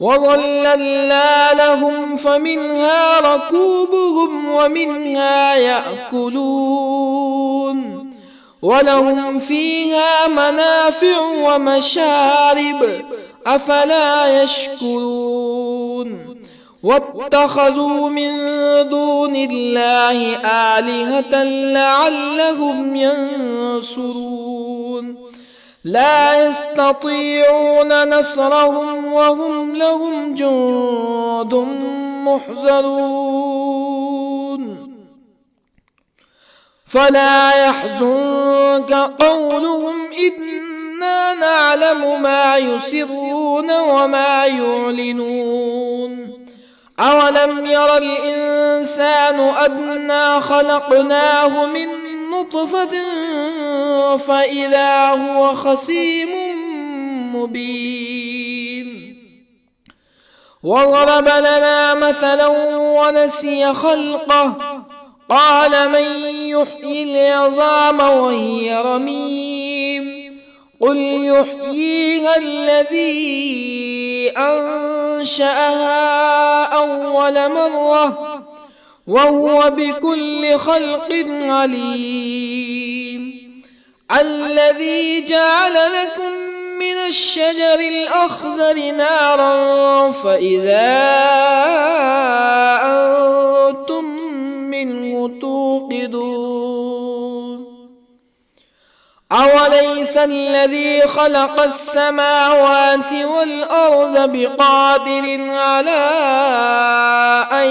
وظللنا لهم فمنها ركوبهم ومنها يأكلون ولهم فيها منافع ومشارب أفلا يشكرون واتخذوا من دون الله آلهة لعلهم ينصرون لا يستطيعون نصرهم وهم لهم جند محضرون فلا يحزنك قولهم إنا نعلم ما يسرون وما يعلنون أولم ير الإنسان أنا خلقناه من نطفة فإذا هو خصيم مبين وضرب لنا مثلا ونسي خلقه قال من يحيي العظام وهي رميم قل يحييها الذي أنشأها أول مرة وهو بكل خلق عليم الذي جعل لكم من الشجر الأخضر نارا فإذا أنتم منه توقدون أوليس الذي خلق السماوات والأرض بقادر على أن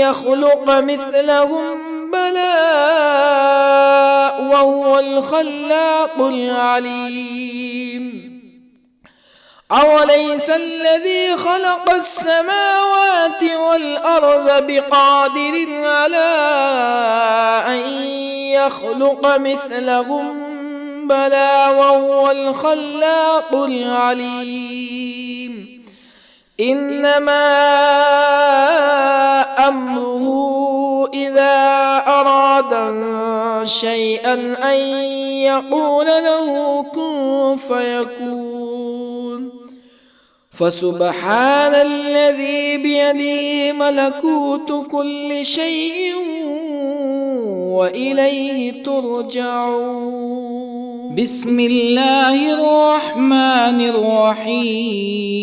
يخلق مثلهم بلى وهو الخلاق العليم أوليس الذي خلق السماوات والأرض بقادر على أن يخلق مثلهم بلى وهو الخلاق العليم إنما أمره إذا أراد شيئا أن يقول له كن فيكون فسبحان الذي بيده ملكوت كل شيء وإليه ترجعون. بسم الله الرحمن الرحيم.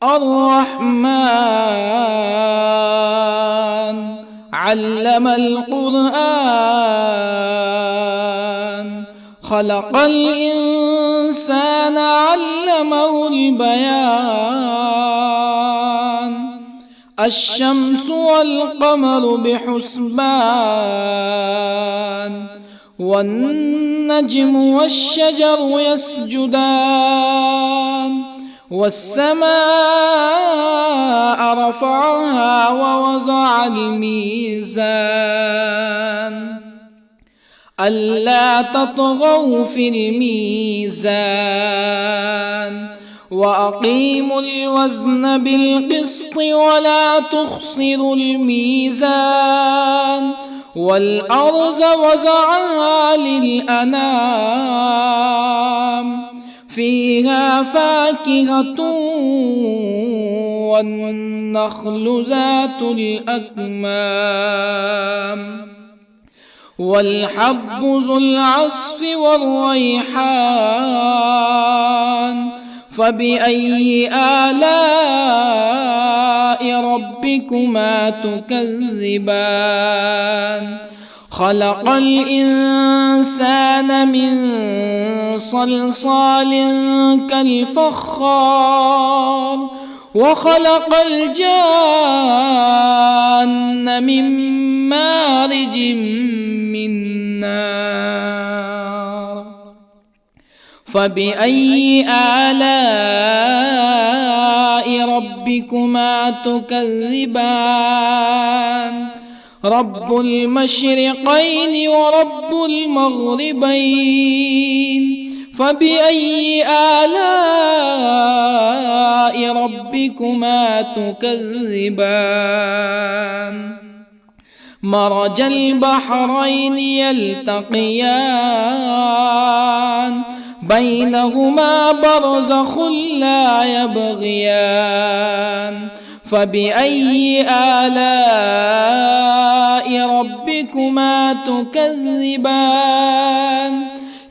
الرحمن علم القرآن خلق الإنسان علمه البيان الشمس والقمر بحسبان والنجم والشجر يسجدان والسماء رفعها ووضع الميزان ألا تطغوا في الميزان وأقيموا الوزن بالقسط ولا تخسروا الميزان والأرض وضعها للأنام فيها فاكهة والنخل ذات الأكمام والحب ذو العصف والريحان فبأي آلاء ربكما تكذبان خلق الإنسان من صلصال كالفخار وخلق الجان من مارج من نار فبأي آلاء ربكما تكذبان رب المشرقين ورب المغربين فبأي آلاء ربكما تكذبان مرج البحرين يلتقيان بينهما برزخ لا يبغيان فبأي آلاء ربكما تكذبان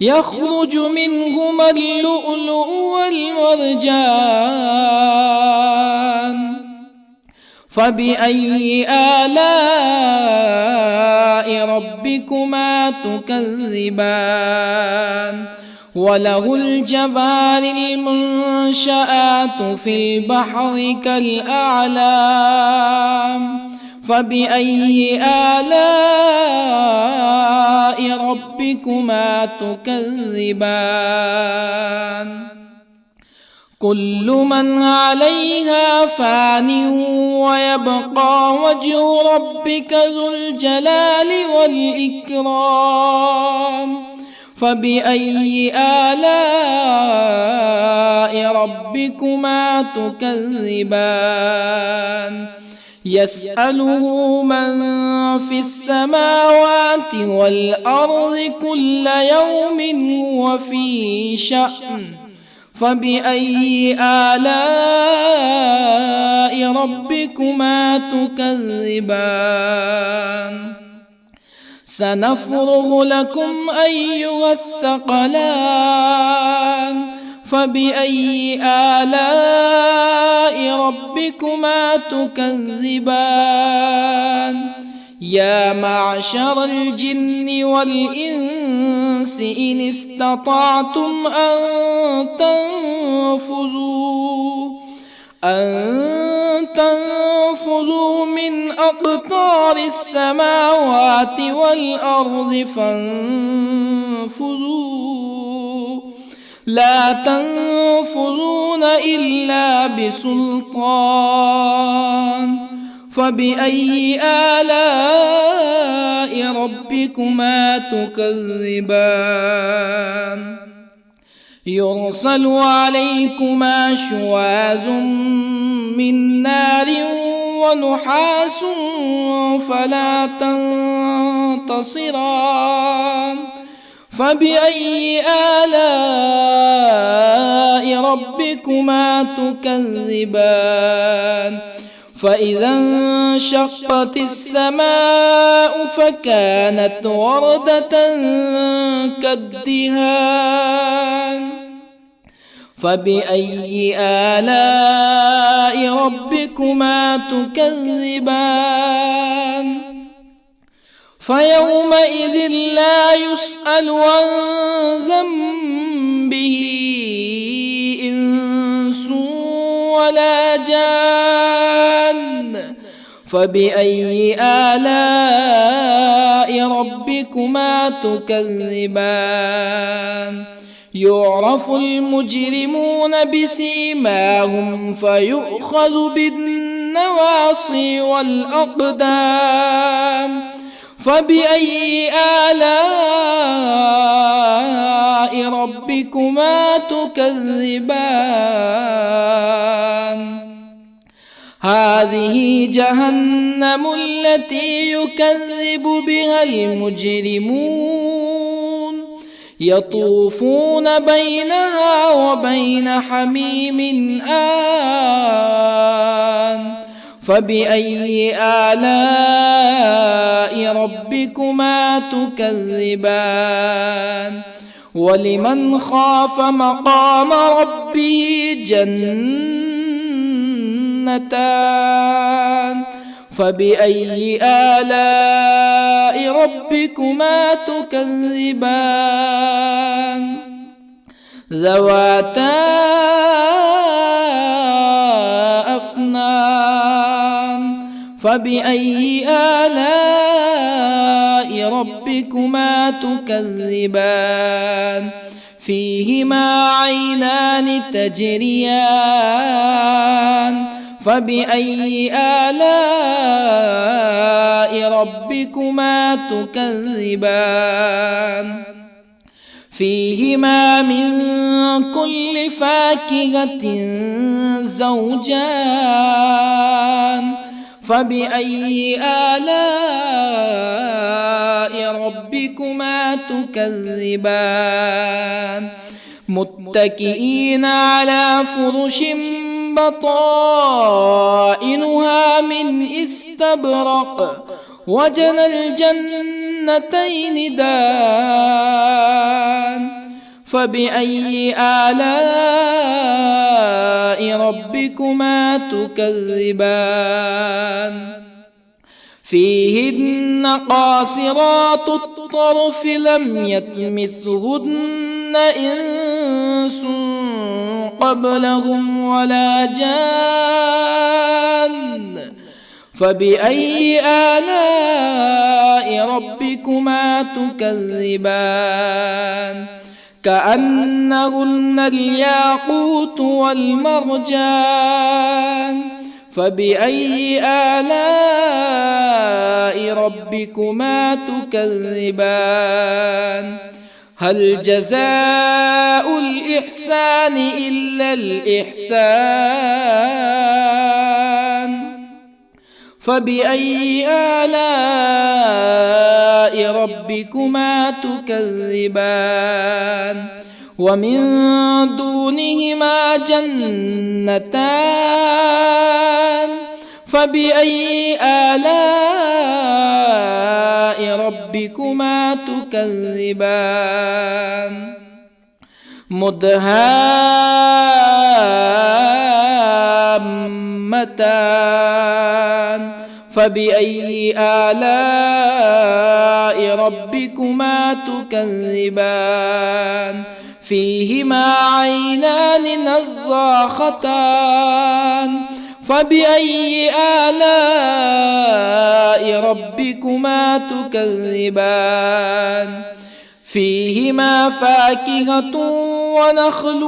يخرج منهما اللؤلؤ والمرجان فبأي آلاء ربكما تكذبان وله الجوار المنشآت في البحر كالأعلام فبأي آلاء ربكما تكذبان كل من عليها فان ويبقى وجه ربك ذو الجلال والإكرام فبأي آلاء ربكما تكذبان يسأله من في السماوات والأرض كل يوم هو في شأن فبأي آلاء ربكما تكذبان سنفرغ لكم أيها الثقلان فبأي آلاء ربكما تكذبان يا معشر الجن والإنس إن استطعتم أن تنفذوا من أقطار السماوات والأرض فانفذوا لا تنفذون إلا بسلطان فبأي آلاء ربكما تكذبان يرسل عليكما شواظ من نار ونحاس فلا تنتصران فبأي آلاء ربكما تكذبان فإذا انشقت السماء فكانت وردة كالدهان فبأي آلاء ربكما تكذبان فيومئذ لا يسأل عن ذنبه إنس ولا جان فبأي آلاء ربكما تكذبان يعرف المجرمون بسيماهم فيؤخذ بالنواصي والأقدام فبأي آلاء ربكما تكذبان هذه جهنم التي يكذب بها المجرمون يطوفون بينها وبين حميم آن فبأي آلاء ربكما تكذبان ولمن خاف مقام ربه جنتان فبأي آلاء ربكما تكذبان ذواتا أفنان فبأي آلاء ربكما تكذبان فيهما عينان تجريان فبأي آلاء ربكما تكذبان فيهما من كل فاكهة زوجان فبأي آلاء ربكما تكذبان متكئين على فرش بطائنها من استبرق وجنى الجنتين دان فبأي آلاء ربكما تكذبان فيهن قاصرات الطرف لم يطمثهن إنس قبلهم ولا جان فبأي آلاء ربكما تكذبان كأنهن الياقوت والمرجان فبأي آلاء ربكما تكذبان هل جزاء الإحسان إلا الإحسان فبأي آلاء ربكما تكذبان ومن دونهما جنتان فبأي آلاء ربكما تكذبان مدهامتان فبأي آلاء ربكما تكذبان فيهما عينان نضاختان فبأي آلاء ربكما تكذبان فيهما فاكهة ونخل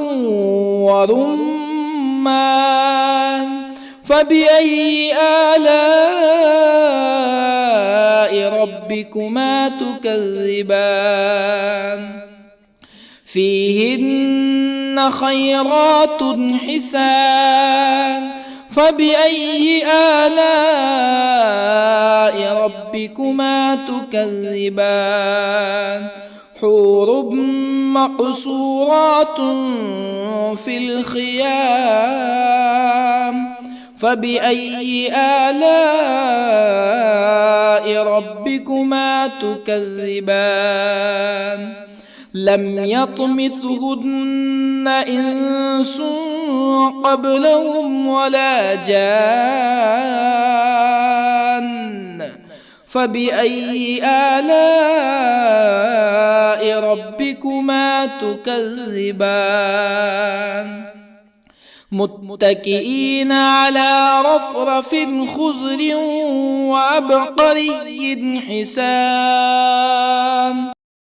ورمان فبأي آلاء ربكما تكذبان فيهن خيرات حسان فبأي آلاء ربكما تكذبان حور مقصورات في الخيام فبأي آلاء ربكما تكذبان لم يطمثهن إنس قبلهم ولا جان فبأي آلاء ربكما تكذبان متكئين على رفرف خضر وعبقري حسان